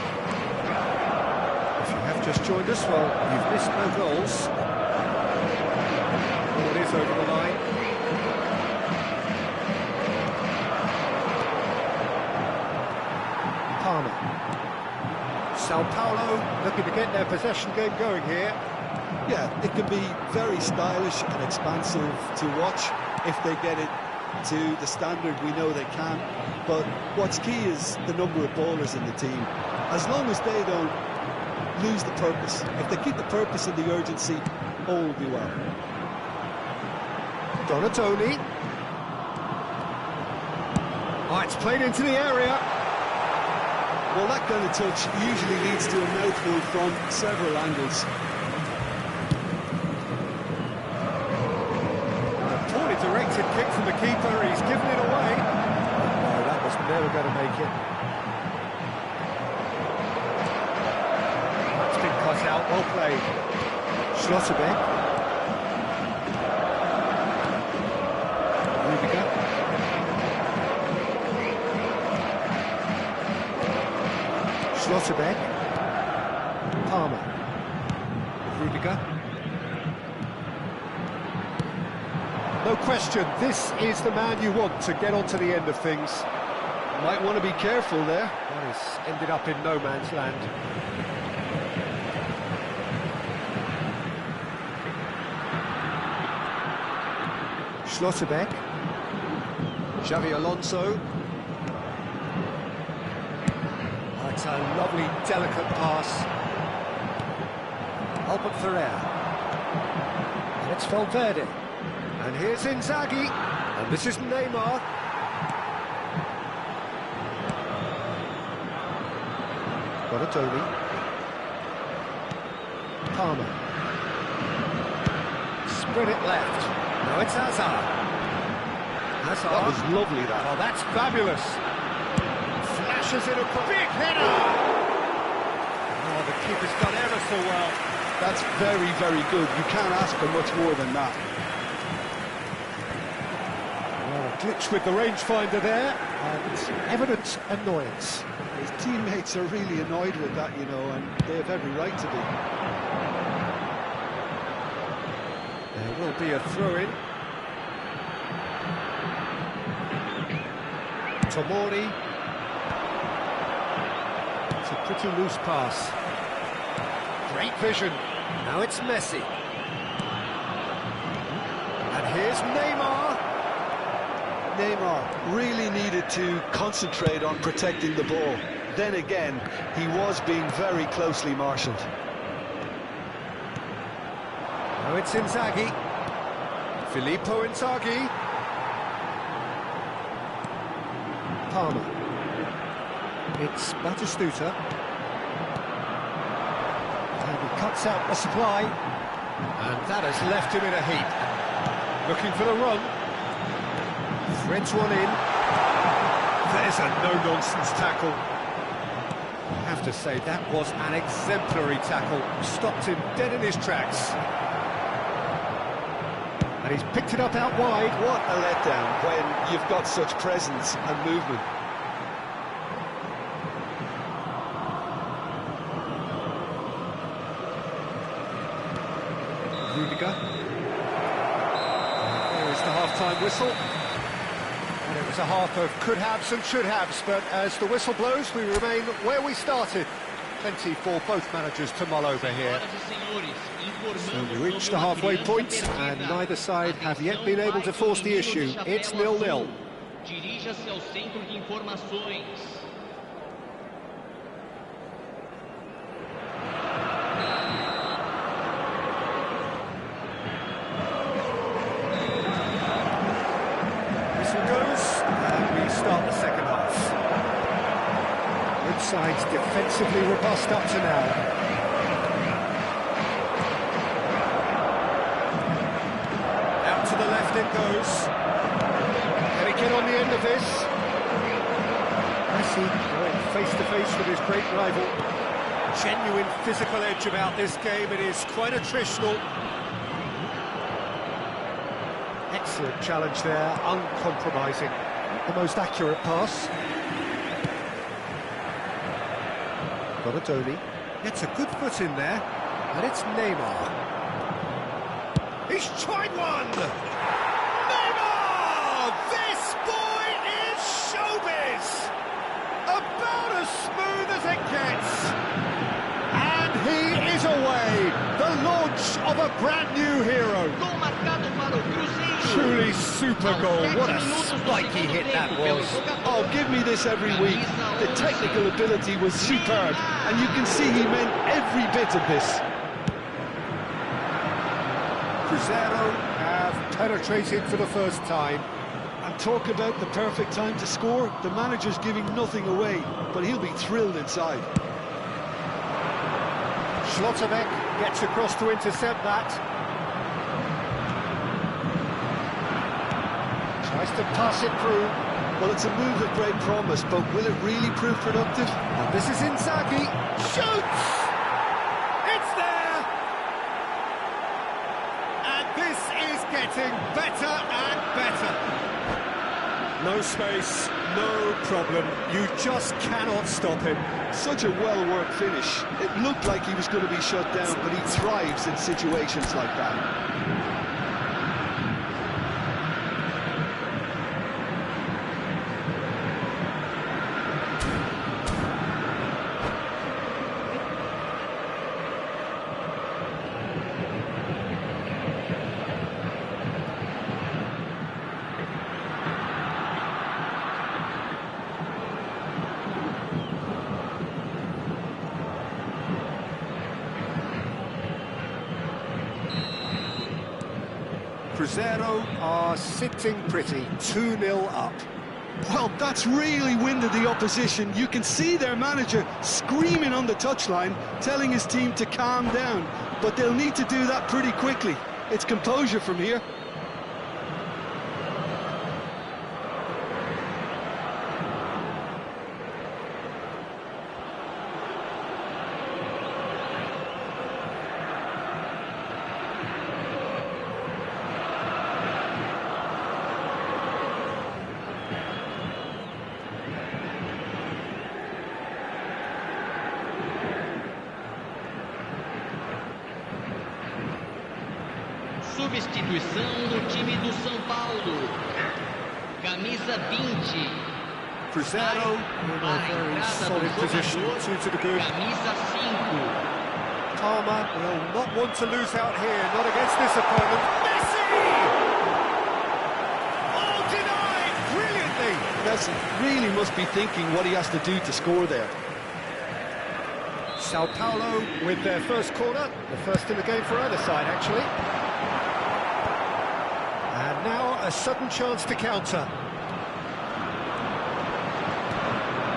If you have just joined us, well, you've missed no goals. Oh, it is over the line. Palmer. Sao Paulo looking to get their possession game going here. Yeah, it can be very stylish and expansive to watch if they get it to the standard we know they can. But what's key is the number of ballers in the team. As long as they don't lose the purpose, if they keep the purpose and the urgency, all will be well. Donatoni. Oh, it's played into the area. Well, that kind of touch usually leads to a mouthful from several angles. A poorly directed kick from the keeper, he's given it away. No, that was never going to make it. That's been cut out, well played. Schlotterbeck. Rudiger. Schlotterbeck. Palmer. Rudiger. No question, this is the man you want to get onto the end of things. Might want to be careful there. That has ended up in no man's land. Schlotterbeck. Xavi Alonso. It's a lovely, delicate pass. Albert Ferrer. And it's Valverde. And here's Inzaghi. And this is Neymar. Balotelli. Palmer. Spread it left. Now it's Hazard. Hazard. That was lovely, that. Oh, that's fabulous. Flashes it a big header. Oh, the keeper's done ever so well. That's very, very good. You can't ask for much more than that. Well, a glitch with the rangefinder there, and evident annoyance. His teammates are really annoyed with that, you know, and they have every right to be. There will be a throw-in. Tomori. It's a pretty loose pass. Great vision. Now it's Messi. And here's Neymar. Neymar really needed to concentrate on protecting the ball. Then again, he was being very closely marshalled. Now it's Inzaghi. Filippo Inzaghi. Palmer. It's Batistuta. And he cuts out the supply. And that has left him in a heap. Looking for the run. Threads one in. There's a no-nonsense tackle. I have to say, that was an exemplary tackle. Stopped him dead in his tracks. And he's picked it up out wide. What a letdown when you've got such presence and movement. Rudiger. There is the half-time whistle. And it was a half of could-haves and should-haves, but as the whistle blows, we remain where we started. Plenty for both managers to mull over here. So we reach the halfway point, and neither side have yet been able to force the issue. It's 0-0. Dirija-se ao centro de informações. Whistle goes, and we start the second half. Both sides defensively robust up to now. To the left it goes. Can he get on the end of this? Messi going face-to-face with his great rival. Genuine physical edge about this game. It is quite attritional. Excellent challenge there, uncompromising. The most accurate pass. Donatoni gets a good foot in there, and it's Neymar. He's tried one! Neymar! This boy is showbiz! About as smooth as it gets. And he is away! The launch of a brand new hero. Gol marcado para o Cruzeiro. Truly super goal. What a spiky hit that was. Oh, give me this every week. The technical ability was superb, and you can see he meant every bit of this. Cruzeiro have penetrated for the first time. And talk about the perfect time to score. The manager's giving nothing away, but he'll be thrilled inside. Schlotterbeck gets across to intercept that. Tries to pass it through. Well, it's a move of great promise, but will it really prove productive? And this is Inzaghi. Shoots! It's there! And this is getting better and better. No space, no problem. You just cannot stop him. Such a well-worked finish. It looked like he was going to be shut down, but he thrives in situations like that. Cruzeiro are sitting pretty, 2-0 up. Well, that's really winded the opposition. You can see their manager screaming on the touchline, telling his team to calm down. But they'll need to do that pretty quickly. It's composure from here. Substituição no time do São Paulo. Camisa 20. Cruzeiro in a very solid position, 2 to the good. Camisa 5. Palmer will not want to lose out here, not against this opponent. Messi! Oh, denied brilliantly! Messi really must be thinking what he has to do to score there. Sao Paulo with their first corner, the first in the game for either side, actually. And now a sudden chance to counter.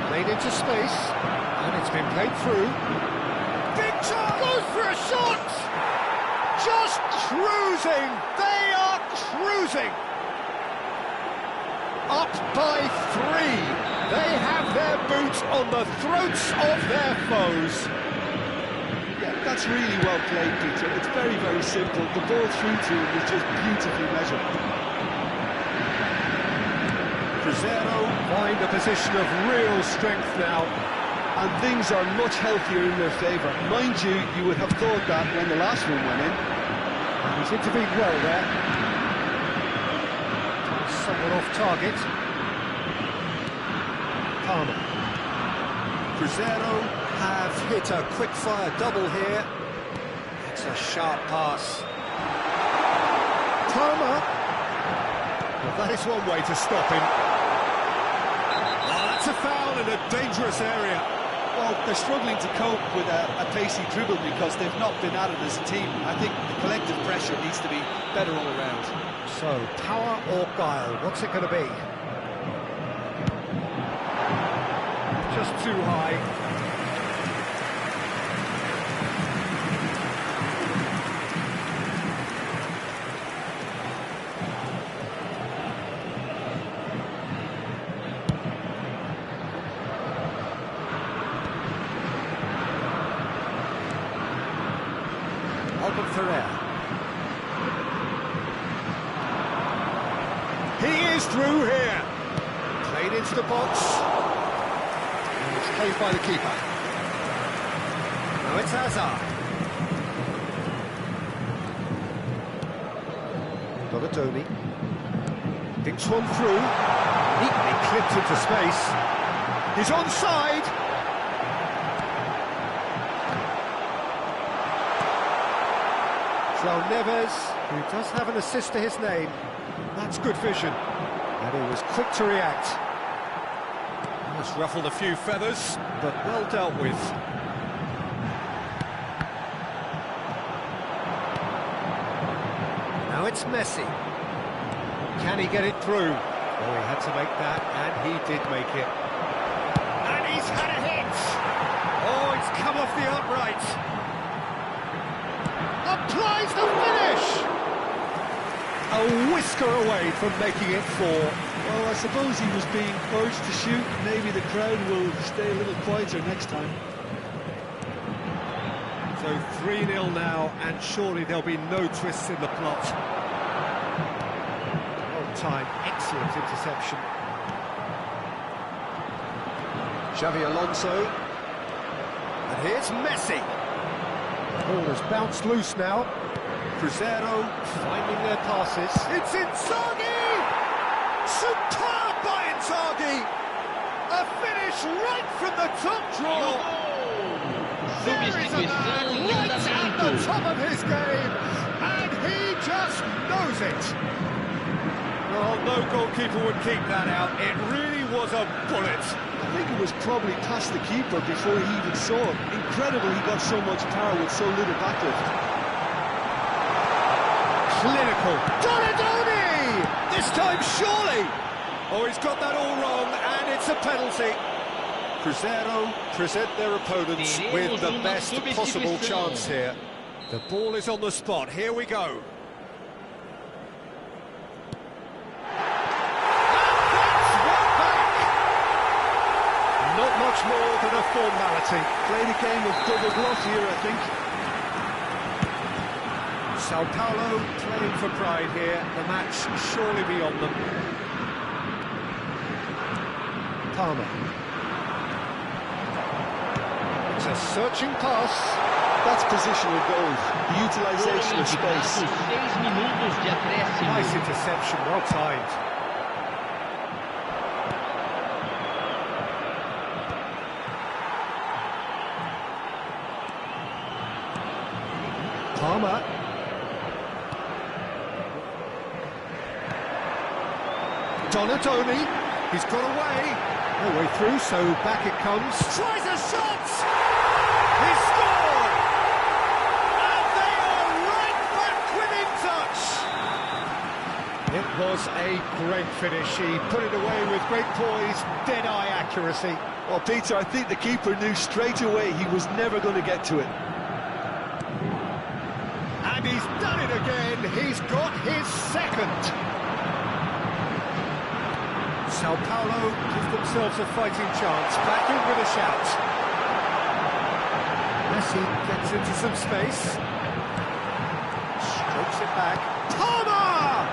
Played into space, and it's been played through. Big chance! Goes for a shot! Just cruising! They are cruising! Up by 3. They have their boots on the throats of their foes. Yeah, That's really well played, Peter. It's very, very simple. The ball through to him was just beautifully measured. Cruzeiro find a position of real strength now. And things are much healthier in their favour. Mind you, you would have thought that when the last one went in. He's intervened well there. Somewhat off target. Palmer. Cruzeiro have hit a quick-fire double here. It's a sharp pass. Palmer. Well, that is one way to stop him. Oh, that's a foul in a dangerous area. Well, they're struggling to cope with a pacey dribble because they've not been at it as a team. I think the collective pressure needs to be better all around. So, power or guile, what's it going to be? Just too high. He is through here. Played into the box. And it's caved by the keeper. Now it's Hazard. Donadoni. Dinks one through. Neatly clipped into space. He's onside. João Neves, who does have an assist to his name. That's good vision. And he was quick to react. Almost ruffled a few feathers, but well dealt with. Now it's Messi. Can he get it through? Oh, he had to make that, and he did make it. And he's had a hit! Oh, it's come off the upright. Applies the finish! A whisker away from making it 4. Well, I suppose he was being urged to shoot. Maybe the crowd will stay a little quieter next time. So 3-0 now, and surely there'll be no twists in the plot. On time, excellent interception. Xavi Alonso. And here's Messi. The ball has bounced loose now. Cruzeiro finding their passes. It's Inzaghi! Superb by Inzaghi! A finish right from the top draw! There is a man right at the top of his game, and he just knows it! Well, no goalkeeper would keep that out. It really was a bullet. I think it was probably past the keeper before he even saw it. Incredible he got so much power with so little backlift. Clinical. Donadoni! This time, surely! Oh, he's got that all wrong, and it's a penalty. Cruzeiro present their opponents with the best possible chance here. The ball is on the spot. Here we go. Not much more than a formality. Played a game of double bluff here, I think. Sao Paulo playing for pride here. The match surely beyond them. Palmer. It's a searching pass. That's positional goals. The utilisation of space. 6 minutos de acréscimo. Nice interception, well timed. Palmer. Donadoni, he's got away. No way through, so back it comes. Tries a shot! He scored! And they are right back within touch! It was a great finish. He put it away with great poise, dead-eye accuracy. Well, Peter, I think the keeper knew straight away he was never going to get to it. And he's done it again. He's got his second. Sao Paulo give themselves a fighting chance. Back in with a shout. as he gets into some space. Strokes it back. Palmer!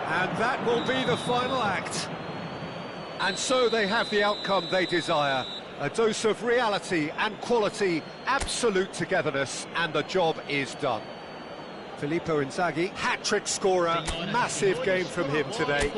And that will be the final act. And so they have the outcome they desire. A dose of reality and quality, absolute togetherness, and the job is done. Filippo Inzaghi, hat-trick scorer, massive game from him today.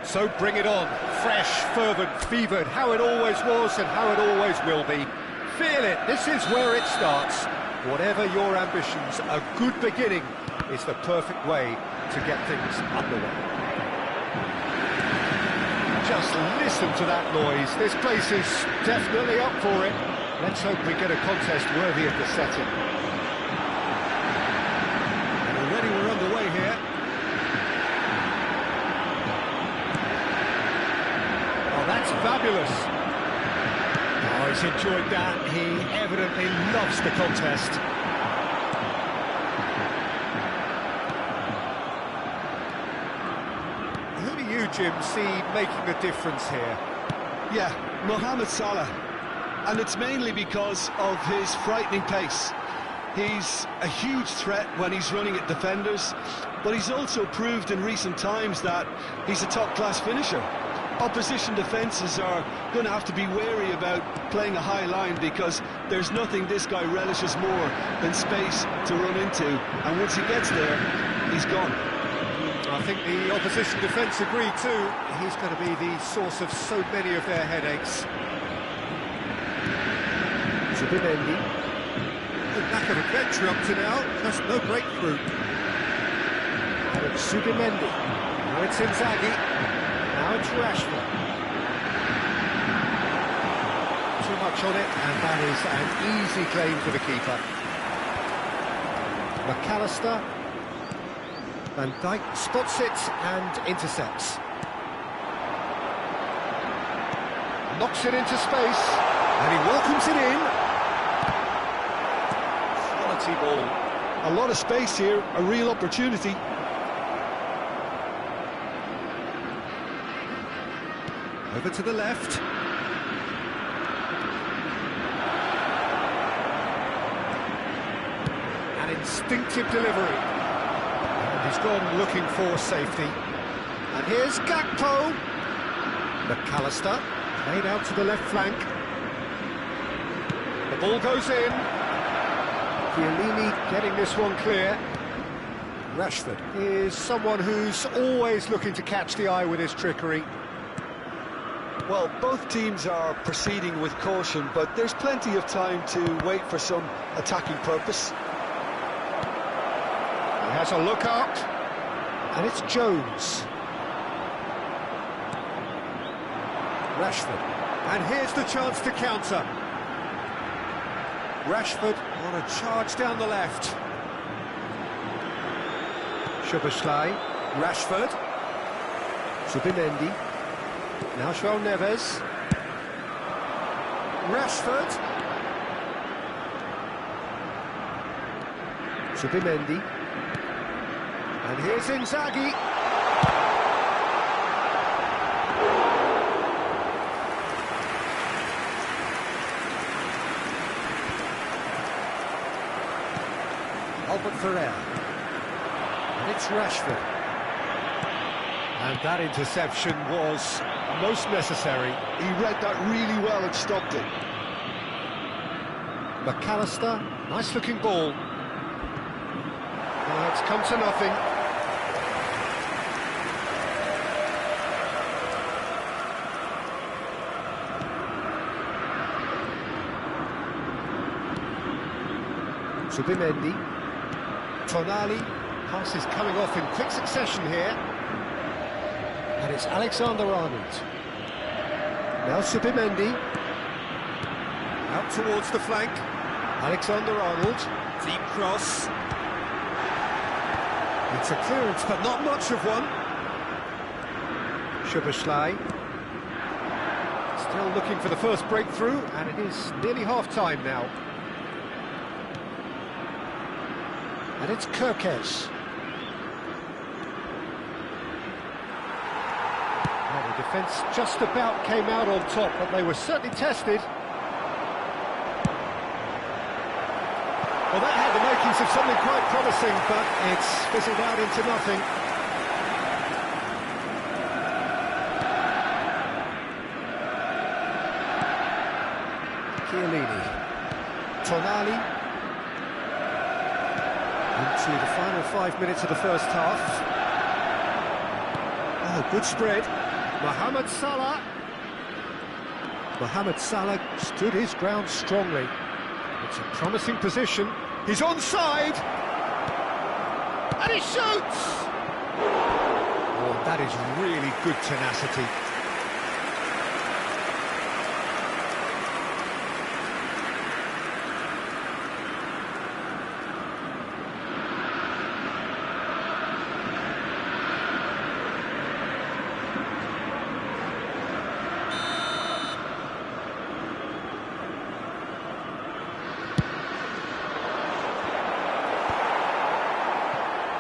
So bring it on, fresh, fervent, fevered, how it always was and how it always will be. Feel it, this is where it starts. Whatever your ambitions, a good beginning is the perfect way to get things underway. Just listen to that noise, this place is definitely up for it. Let's hope we get a contest worthy of the setting. And already we're underway here. That's fabulous. Oh, he's enjoyed that. He evidently loves the contest. Who do you, Jim, see making a difference here? Yeah, Mohamed Salah. And it's mainly because of his frightening pace. He's a huge threat when he's running at defenders, but he's also proved in recent times that he's a top-class finisher. Opposition defences are going to have to be wary about playing a high line because there's nothing this guy relishes more than space to run into, and once he gets there, he's gone. I think the opposition defence agree too. He's going to be the source of so many of their headaches. Zubimendi. The lack of adventure up to now, just no breakthrough. Alex Zubimendi. Now it's Inzaghi. Now it's Rashford. Too much on it, and that is an easy claim for the keeper. McAllister. Van Dijk spots it and intercepts. Knocks it into space, and he welcomes it in. Quality ball. A lot of space here, a real opportunity. Over to the left. An instinctive delivery. And he's gone looking for safety. And here's Gakpo. McAllister, played out to the left flank. The ball goes in. Chiellini getting this one clear. Rashford is someone who's always looking to catch the eye with his trickery. Well, both teams are proceeding with caution, but there's plenty of time to wait for some attacking purpose. He has a look out, and it's Jones. Rashford, and here's the chance to counter. Rashford on a charge down the left. Szoboszlai, Rashford, Zubimendi, now João Neves, Rashford, Zubimendi, and here's Inzaghi. Albert Ferrer, and it's Rashford, and that interception was most necessary. He read that really well and stopped it. McAllister, nice looking ball. Oh, it's come to nothing. Zubimendi. Tonali, passes coming off in quick succession here. And it's Alexander-Arnold. Now Zubimendi. Out towards the flank. Alexander-Arnold. Deep cross. It's a clearance, but not much of one. Szoboszlai. Still looking for the first breakthrough, and it is nearly half-time now. And it's Kirkes. Well, the defence just about came out on top, but they were certainly tested. Well, that had the makings of something quite promising, but it's fizzled out into nothing. Chiellini. Tonali. Into the final 5 minutes of the first half. Oh, good spread. Mohamed Salah. Mohamed Salah stood his ground strongly. It's a promising position. He's onside. And he shoots! Oh, that is really good tenacity.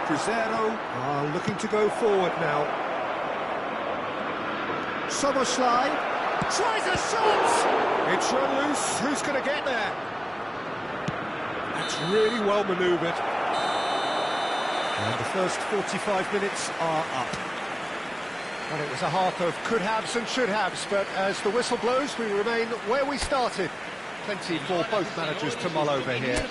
Cruzeiro are looking to go forward now. Szoboszlai tries a shot! It's run loose, who's going to get there? That's really well manoeuvred. And the first 45 minutes are up. Well, it was a half of could-haves and should-haves, but as the whistle blows, we remain where we started. Plenty for both managers to mull over here.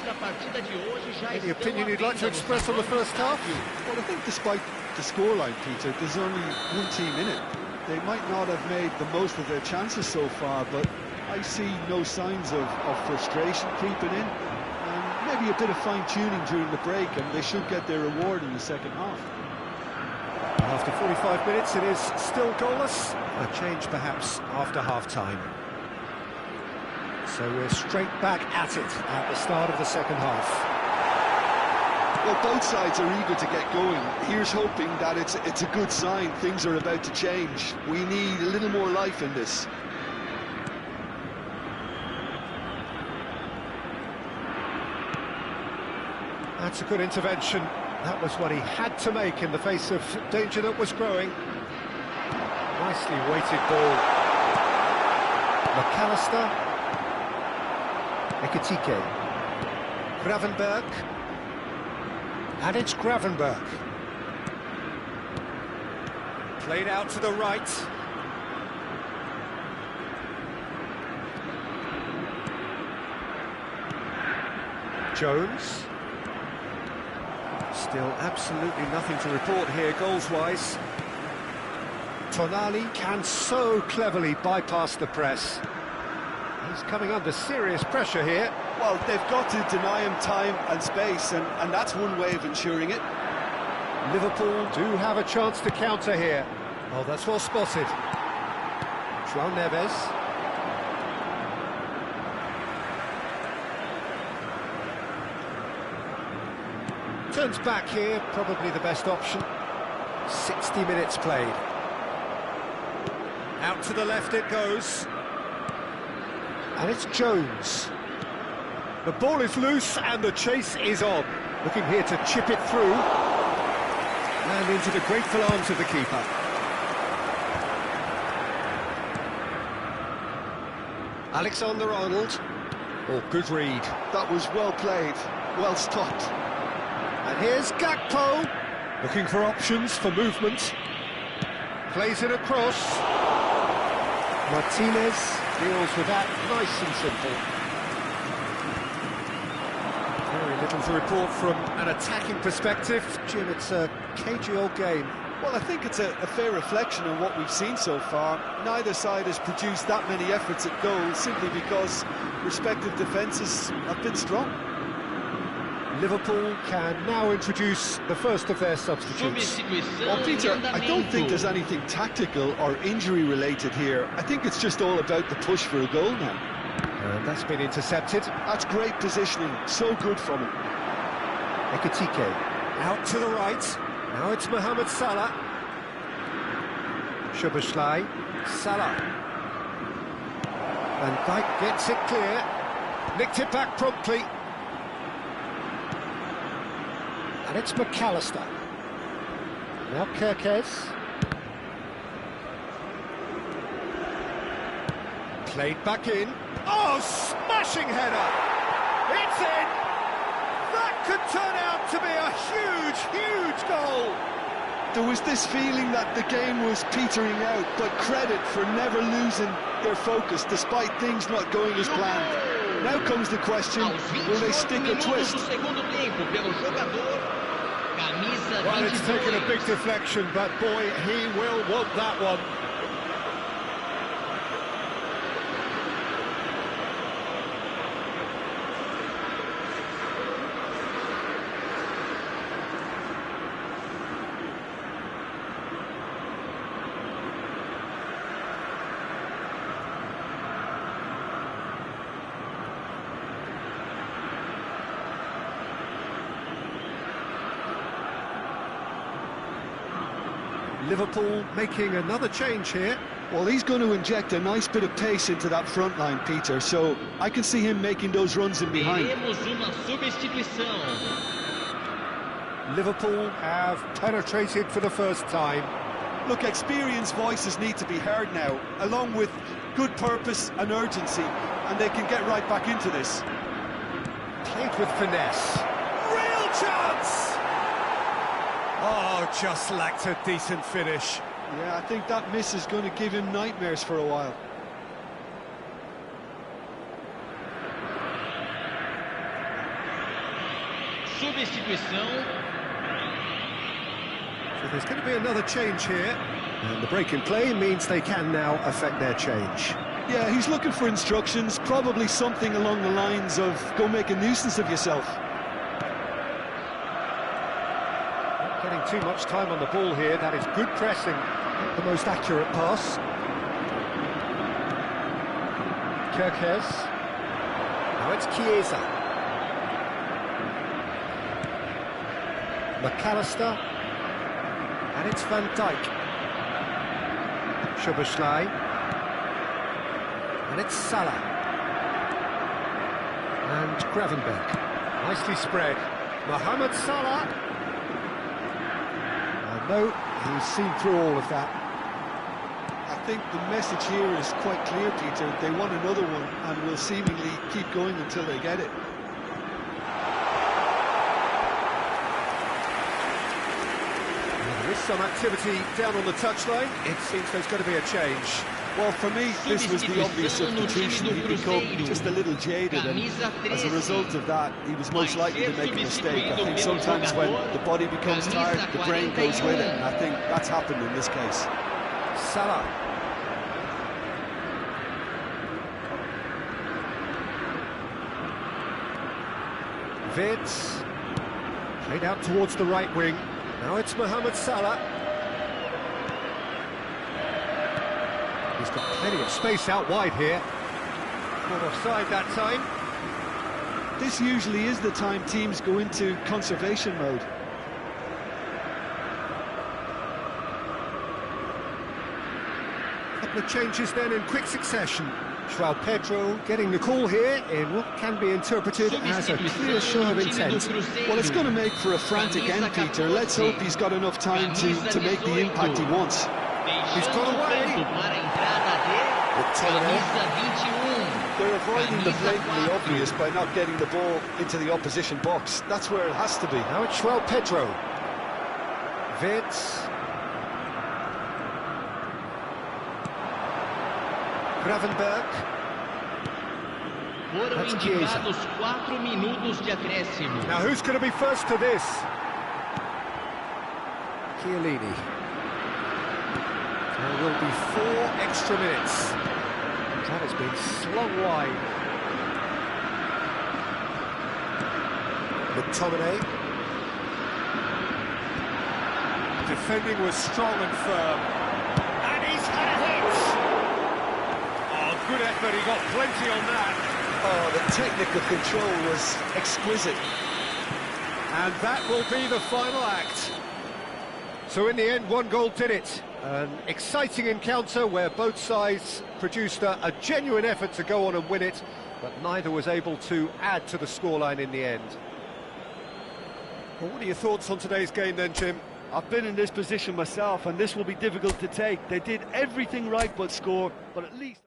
Any opinion you'd like to express on the first half? Well, I think despite the scoreline, Peter, there's only one team in it. They might not have made the most of their chances so far, but I see no signs of frustration creeping in. And maybe a bit of fine-tuning during the break, and they should get their reward in the second half. After 45 minutes, it is still goalless. A change, perhaps, after half-time. So we're straight back at it at the start of the second half. Well, both sides are eager to get going. Here's hoping that it's a good sign. Things are about to change. We need a little more life in this. That's a good intervention. That was what he had to make in the face of danger that was growing. Nicely weighted ball. McAllister. Ekitike. Gravenberg. And it's Gravenberg. Played out to the right. Jones. Still absolutely nothing to report here goals-wise. Tonali can so cleverly bypass the press. He's coming under serious pressure here. Well, they've got to deny him time and space, and that's one way of ensuring it. Liverpool do have a chance to counter here. Oh, that's well spotted. João Neves. Turns back here, probably the best option. 60 minutes played. Out to the left it goes. And it's Jones. The ball is loose and the chase is on. Looking here to chip it through. And into the grateful arms of the keeper. Alexander-Arnold. Oh, good read. That was well played, well stopped. And here's Gakpo. Looking for options for movement. Plays it across. Martinez deals with that nice and simple. Very little to report from an attacking perspective. Jim, it's a cagey old game. Well, I think it's a fair reflection on what we've seen so far. Neither side has produced that many efforts at goal simply because respective defences have been strong. Liverpool can now introduce the first of their substitutes. Well, Peter, I don't think there's anything tactical or injury-related here. I think it's just all about the push for a goal now. And that's been intercepted. That's great positioning, so good from him. Ekitike, out to the right. Now it's Mohamed Salah. Szoboszlai, Salah. Van Dijk gets it clear. Nicked it back promptly. And it's McAllister. Now Kerkez. Played back in. Oh, smashing header! It's in! That could turn out to be a huge, huge goal! There was this feeling that the game was petering out, but credit for never losing their focus despite things not going as planned. Now comes the question, will they stick or twist? Well, it's taken a big deflection, but boy, he will want that one. Liverpool making another change here. Well, he's going to inject a nice bit of pace into that front line, Peter, so I can see him making those runs in behind. Liverpool have penetrated for the first time. Look, experienced voices need to be heard now, along with good purpose and urgency, and they can get right back into this. Played with finesse. Real chance! Oh, just lacked a decent finish. Yeah, I think that miss is going to give him nightmares for a while. Substituição. So there's going to be another change here. And the break in play means they can now affect their change. Yeah, he's looking for instructions, probably something along the lines of, go make a nuisance of yourself. Getting too much time on the ball here. That is good pressing. Not the most accurate pass. Kerkez. Now it's Chiesa. McAllister. And it's Van Dijk. Szoboszlai. And it's Salah. And Gravenberg. Nicely spread. Mohamed Salah. No, he's seen through all of that. I think the message here is quite clear, Peter. They want another one and will seemingly keep going until they get it. There is some activity down on the touchline. It seems there's going to be a change. Well, for me, this was the obvious substitution. He'd become just a little jaded, and as a result of that, he was most likely to make a mistake. I think sometimes when the body becomes tired, the brain goes with it, and I think that's happened in this case. Salah. Vids. Played out towards the right wing. Now it's Mohamed Salah. He's got plenty of space out wide here. Not offside that time. This usually is the time teams go into conservation mode. Couple of changes then in quick succession. João Pedro getting the call here in what can be interpreted as a clear show of intent. Well, it's going to make for a frantic end, Peter. Let's hope he's got enough time to make the impact he wants. He's gone away. They're avoiding the blatantly obvious by not getting the ball into the opposition box. That's where it has to be. Now it's João Pedro. Vids. Gravenberg. Foram indicados 4 minutos de acréscimo. Now who's going to be first to this? Chiellini. There will be 4 extra minutes. That has been slung wide. McTominay. Defending was strong and firm. And he's had a hit! Oh, good effort, he got plenty on that. Oh, the technical control was exquisite. And that will be the final act. So in the end, 1 goal did it. An exciting encounter where both sides produced a genuine effort to go on and win it, but neither was able to add to the scoreline in the end. Well, what are your thoughts on today's game then, Jim? I've been in this position myself, and this will be difficult to take. They did everything right but score, but at least...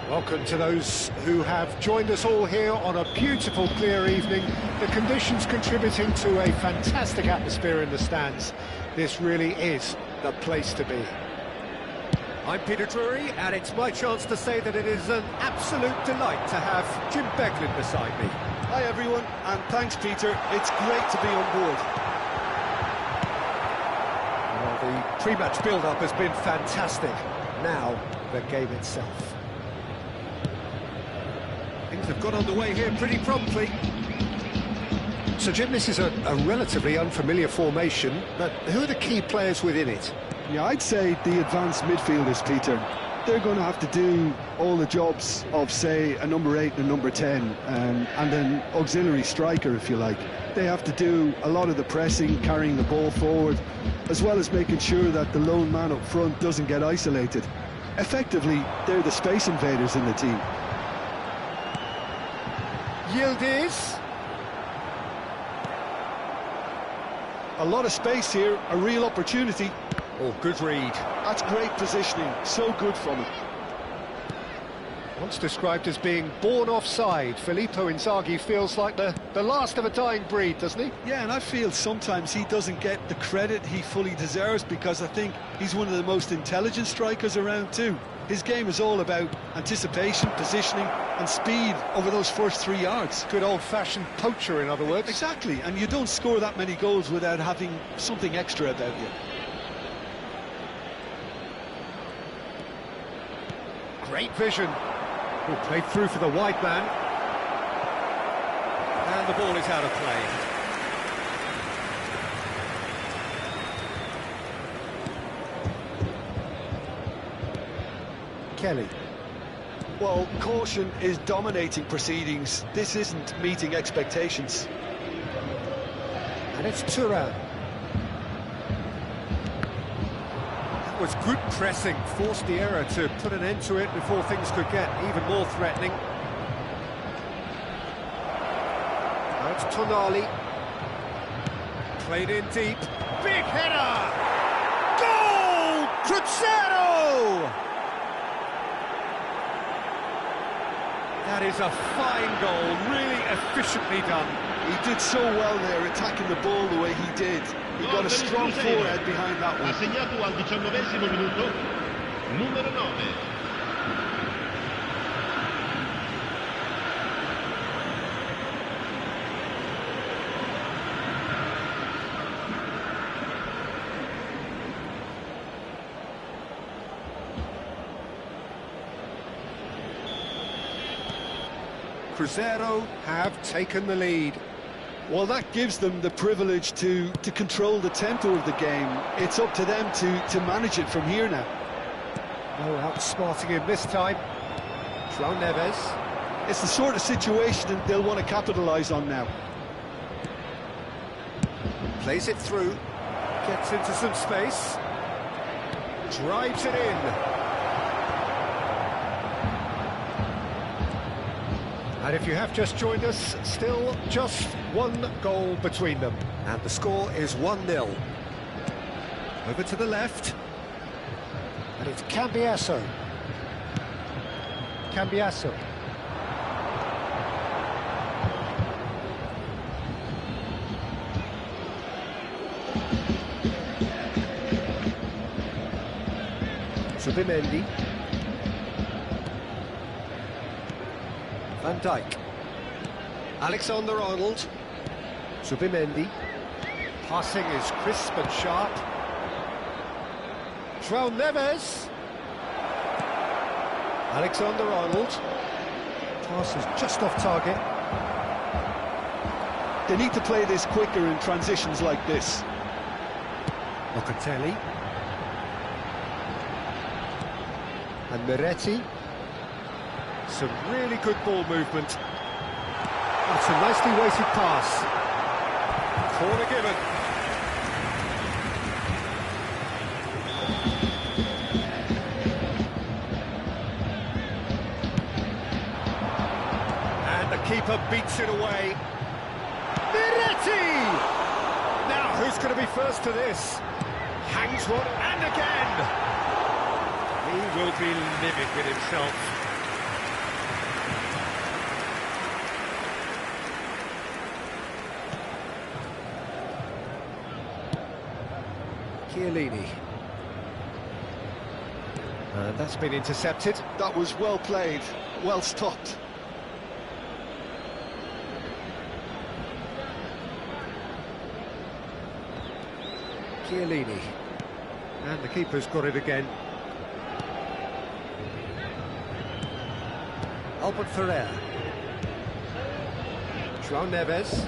Welcome to those who have joined us all here on a beautiful, clear evening. The conditions contributing to a fantastic atmosphere in the stands. This really is the place to be. I'm Peter Drury, and it's my chance to say that it is an absolute delight to have Jim Beglin beside me. Hi everyone, and thanks Peter. It's great to be on board. Well, the pre-match build-up has been fantastic. Now, the game itself. Things have got underway here pretty promptly. So, Jim, this is a relatively unfamiliar formation, but who are the key players within it? Yeah, I'd say the advanced midfielders, Peter. They're going to have to do all the jobs of, say, a number 8 and a number 10, and an auxiliary striker, if you like. They have to do a lot of the pressing, carrying the ball forward, as well as making sure that the lone man up front doesn't get isolated. Effectively, they're the space invaders in the team. Yildiz. A lot of space here, a real opportunity. Oh, good read. That's great positioning, so good from him. Once described as being born offside, Filippo Inzaghi feels like the last of a dying breed, doesn't he? Yeah, and I feel sometimes he doesn't get the credit he fully deserves, because I think he's one of the most intelligent strikers around too. His game is all about anticipation, positioning and speed over those first 3 yards. Good old-fashioned poacher, in other words. Exactly, and you don't score that many goals without having something extra about you. Great vision. Oh, played through for the wide man. And the ball is out of play. Kelly. Well, caution is dominating proceedings. This isn't meeting expectations. And it's Turan. That was good pressing, forced the error to put an end to it before things could get even more threatening. Now it's Tonali. Played in deep. Big header! Goal! Cruzeiro! That is a fine goal, really efficiently done. He did so well there, attacking the ball the way he did. He got a strong forehead behind that one. Ha segnato al 19esimo minuto, numero 9. Cruzeiro have taken the lead. Well, that gives them the privilege to control the tempo of the game. It's up to them to manage it from here now. No outsmarting him this time. João Neves. It's the sort of situation that they'll want to capitalise on now. Plays it through. Gets into some space. Drives it in. And if you have just joined us, still just one goal between them. And the score is 1-0. Over to the left. And it's Cambiasso. Cambiasso. Subimendi. Van Dijk. Alexander-Arnold. Subimendi. Passing is crisp and sharp. João Neves. Alexander-Arnold. Pass is just off target. They need to play this quicker in transitions like this. Locatelli. And Miretti. Some really good ball movement. That's a nicely weighted pass. Corner given. And the keeper beats it away. Miretti! Now, who's going to be first to this? Hangs one, and again! He will be livid with himself. Chiellini. And that's been intercepted. That was well played, well stopped. Chiellini. And the keeper's got it again. Albert Ferrer. João Neves.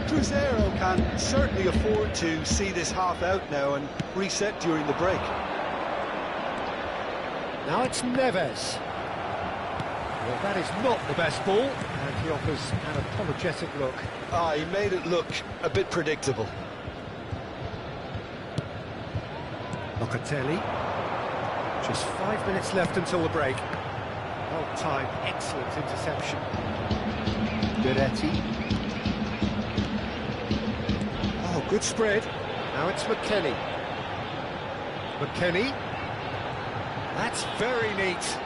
Cruzeiro can certainly afford to see this half out now and reset during the break. Now it's Neves. Well, that is not the best ball, and he offers an apologetic look. He made it look a bit predictable. Locatelli. Just 5 minutes left until the break. Well timed, excellent interception. Miretti. Oh, good spread. Now it's McKennie. McKennie. That's very neat.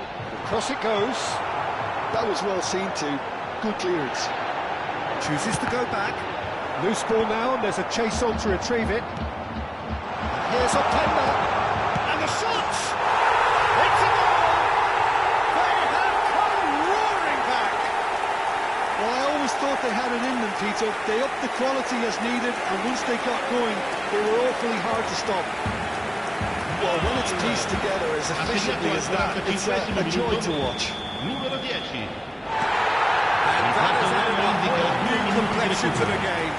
Across it goes. That was well seen too. Good clearance. Chooses to go back. Loose ball now, and there's a chase on to retrieve it. And here's Openda. And the shot! It's a goal! They have come roaring back! Well, I always thought they had it in them, Peter. They upped the quality as needed, and once they got going, they were awfully hard to stop. Well, when it's pieced together as efficiently as that, it's a joy to watch. Numero 10. that has added a whole new complexion to the game.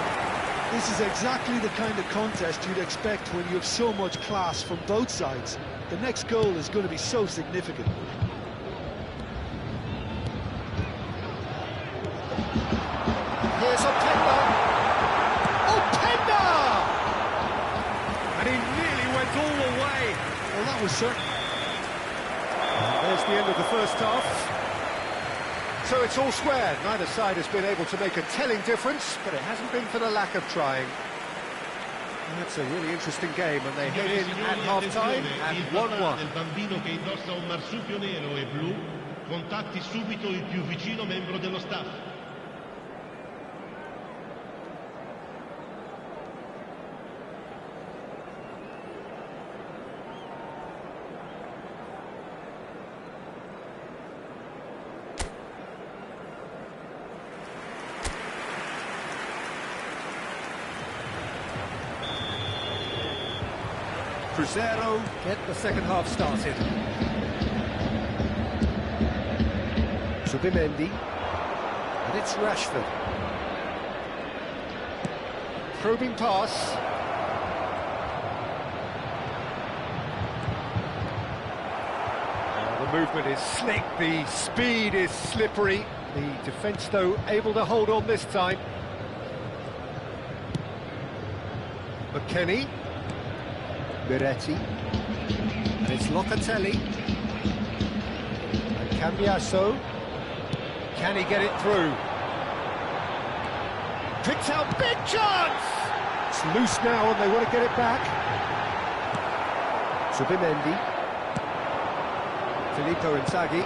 This is exactly the kind of contest you'd expect when you have so much class from both sides. The next goal is going to be so significant. Here's Openda. Openda! And he nearly went all the way. Well, that was certain. There's the end of the first half. So it's all square. Neither side has been able to make a telling difference, but it hasn't been for the lack of trying. And that's a really interesting game, and they head in at half-time at 1-1. del bambino che indossa un marsupio nero e blu, contatti subito il più vicino membro dello staff. Cruzeiro get the second half started. Subimendi, and it's Rashford. Probing pass. The movement is slick, the speed is slippery. The defence, though, able to hold on this time. McKennie. Beretti, and it's Locatelli, and Cambiasso. Can he get it through? Picks out, big chance! It's loose now and they want to get it back. Subimendi, Filippo Inzaghi,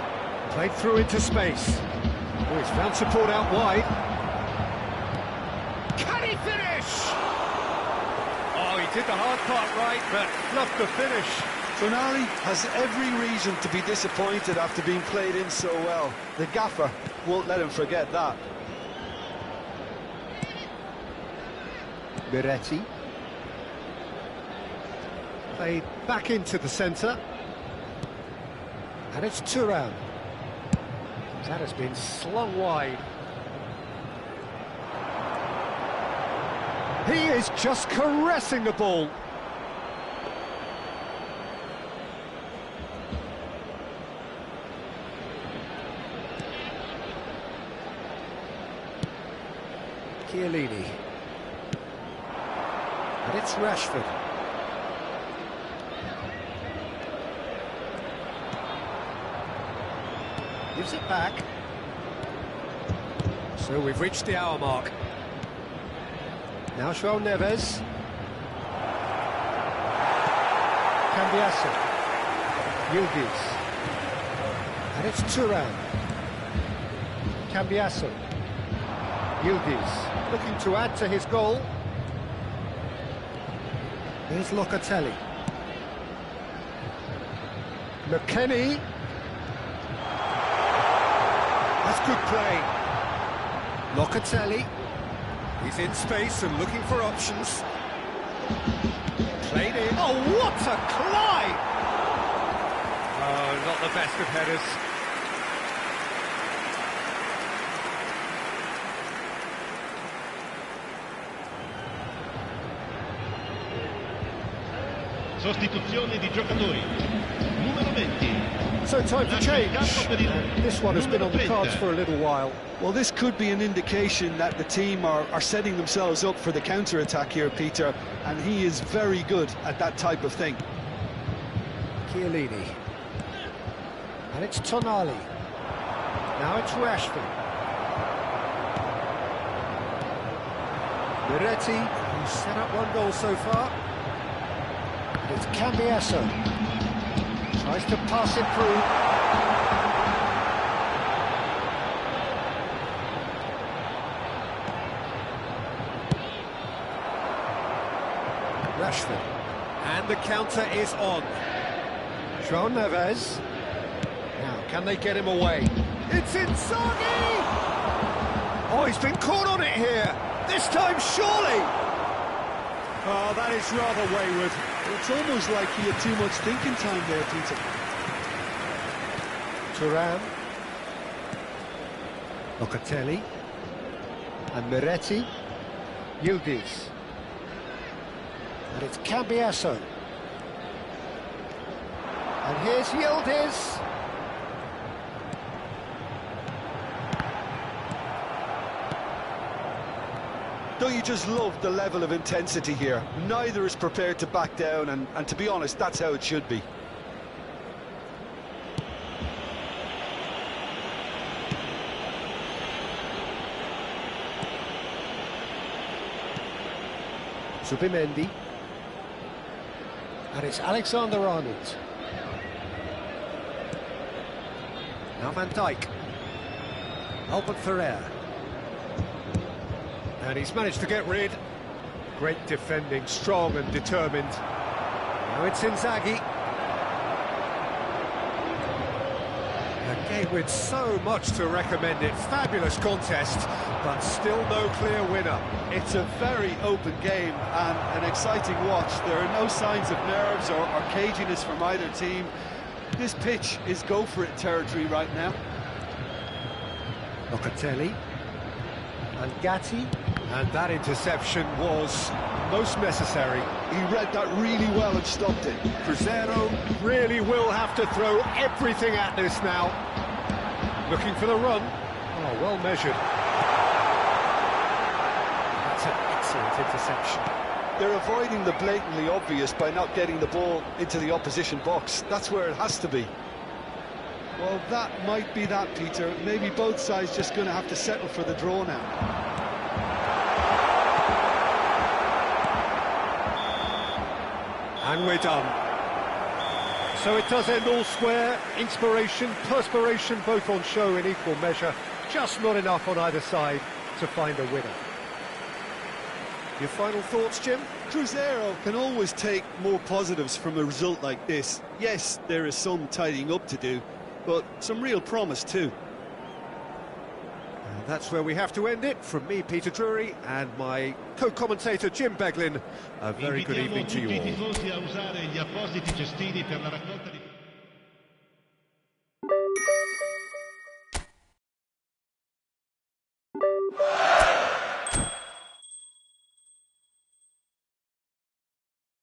played through into space. Oh, he's found support out wide. Can he finish? Oh, he did the hard part right, but fluffed the finish. Tonali has every reason to be disappointed after being played in so well. The gaffer won't let him forget that. Beretti. Played back into the centre. And it's Thuram. That has been slung wide. He is just caressing the ball. Chiellini. And it's Rashford. Gives it back. So we've reached the hour mark. Now João Neves. Cambiasso. Yildiz. And it's Thuram. Cambiasso. Yildiz looking to add to his goal. Here's Locatelli. McKennie. That's good play. Locatelli. He's in space and looking for options. Played in. Oh, what a climb! Oh, not the best of headers. Sostituzione di giocatori. Numero 20. So time for change. This one has been on the cards for a little while. Well, this could be an indication that the team are setting themselves up for the counter-attack here, Peter, and he is very good at that type of thing. Chiellini. And it's Tonali. Now it's Rashford. Beretti, who's set up one goal so far. And it's Cambiasso. Tries to pass it through. Rashford. And the counter is on. João Neves. Now, can they get him away? It's Inzaghi! Oh, he's been caught on it here. This time, surely! Oh, that is rather wayward. It's almost like he had too much thinking time there, Peter. Thuram. Locatelli. And Miretti. Yildiz. And it's Cambiasso. And here's Yildiz. Don't you just love the level of intensity here? Neither is prepared to back down, and to be honest, that's how it should be. Zubimendi. And it's Alexander-Arnold. Now Van Dijk. Albert Ferrer. And he's managed to get rid. Great defending, strong and determined. Now it's Inzaghi. A game with so much to recommend it. Fabulous contest, but still no clear winner. It's a very open game and an exciting watch. There are no signs of nerves or caginess from either team. This pitch is go-for-it territory right now. Locatelli. And Gatti. And that interception was most necessary. He read that really well and stopped it. Cruzeiro really will have to throw everything at this now. Looking for the run. Oh, well measured. That's an excellent interception. They're avoiding the blatantly obvious by not getting the ball into the opposition box. That's where it has to be. Well, that might be that, Peter. Maybe both sides just going to have to settle for the draw now. And we're done. So it does end all square. Inspiration, perspiration, both on show in equal measure. Just not enough on either side to find a winner. Your final thoughts, Jim? Cruzeiro can always take more positives from a result like this. Yes, there is some tidying up to do, but some real promise too. And that's where we have to end it. From me, Peter Drury, and my co-commentator, Jim Beglin. A very good evening to you all. Invitiamo tutti i tifosi a usare gli appositi cestini per la raccolta di...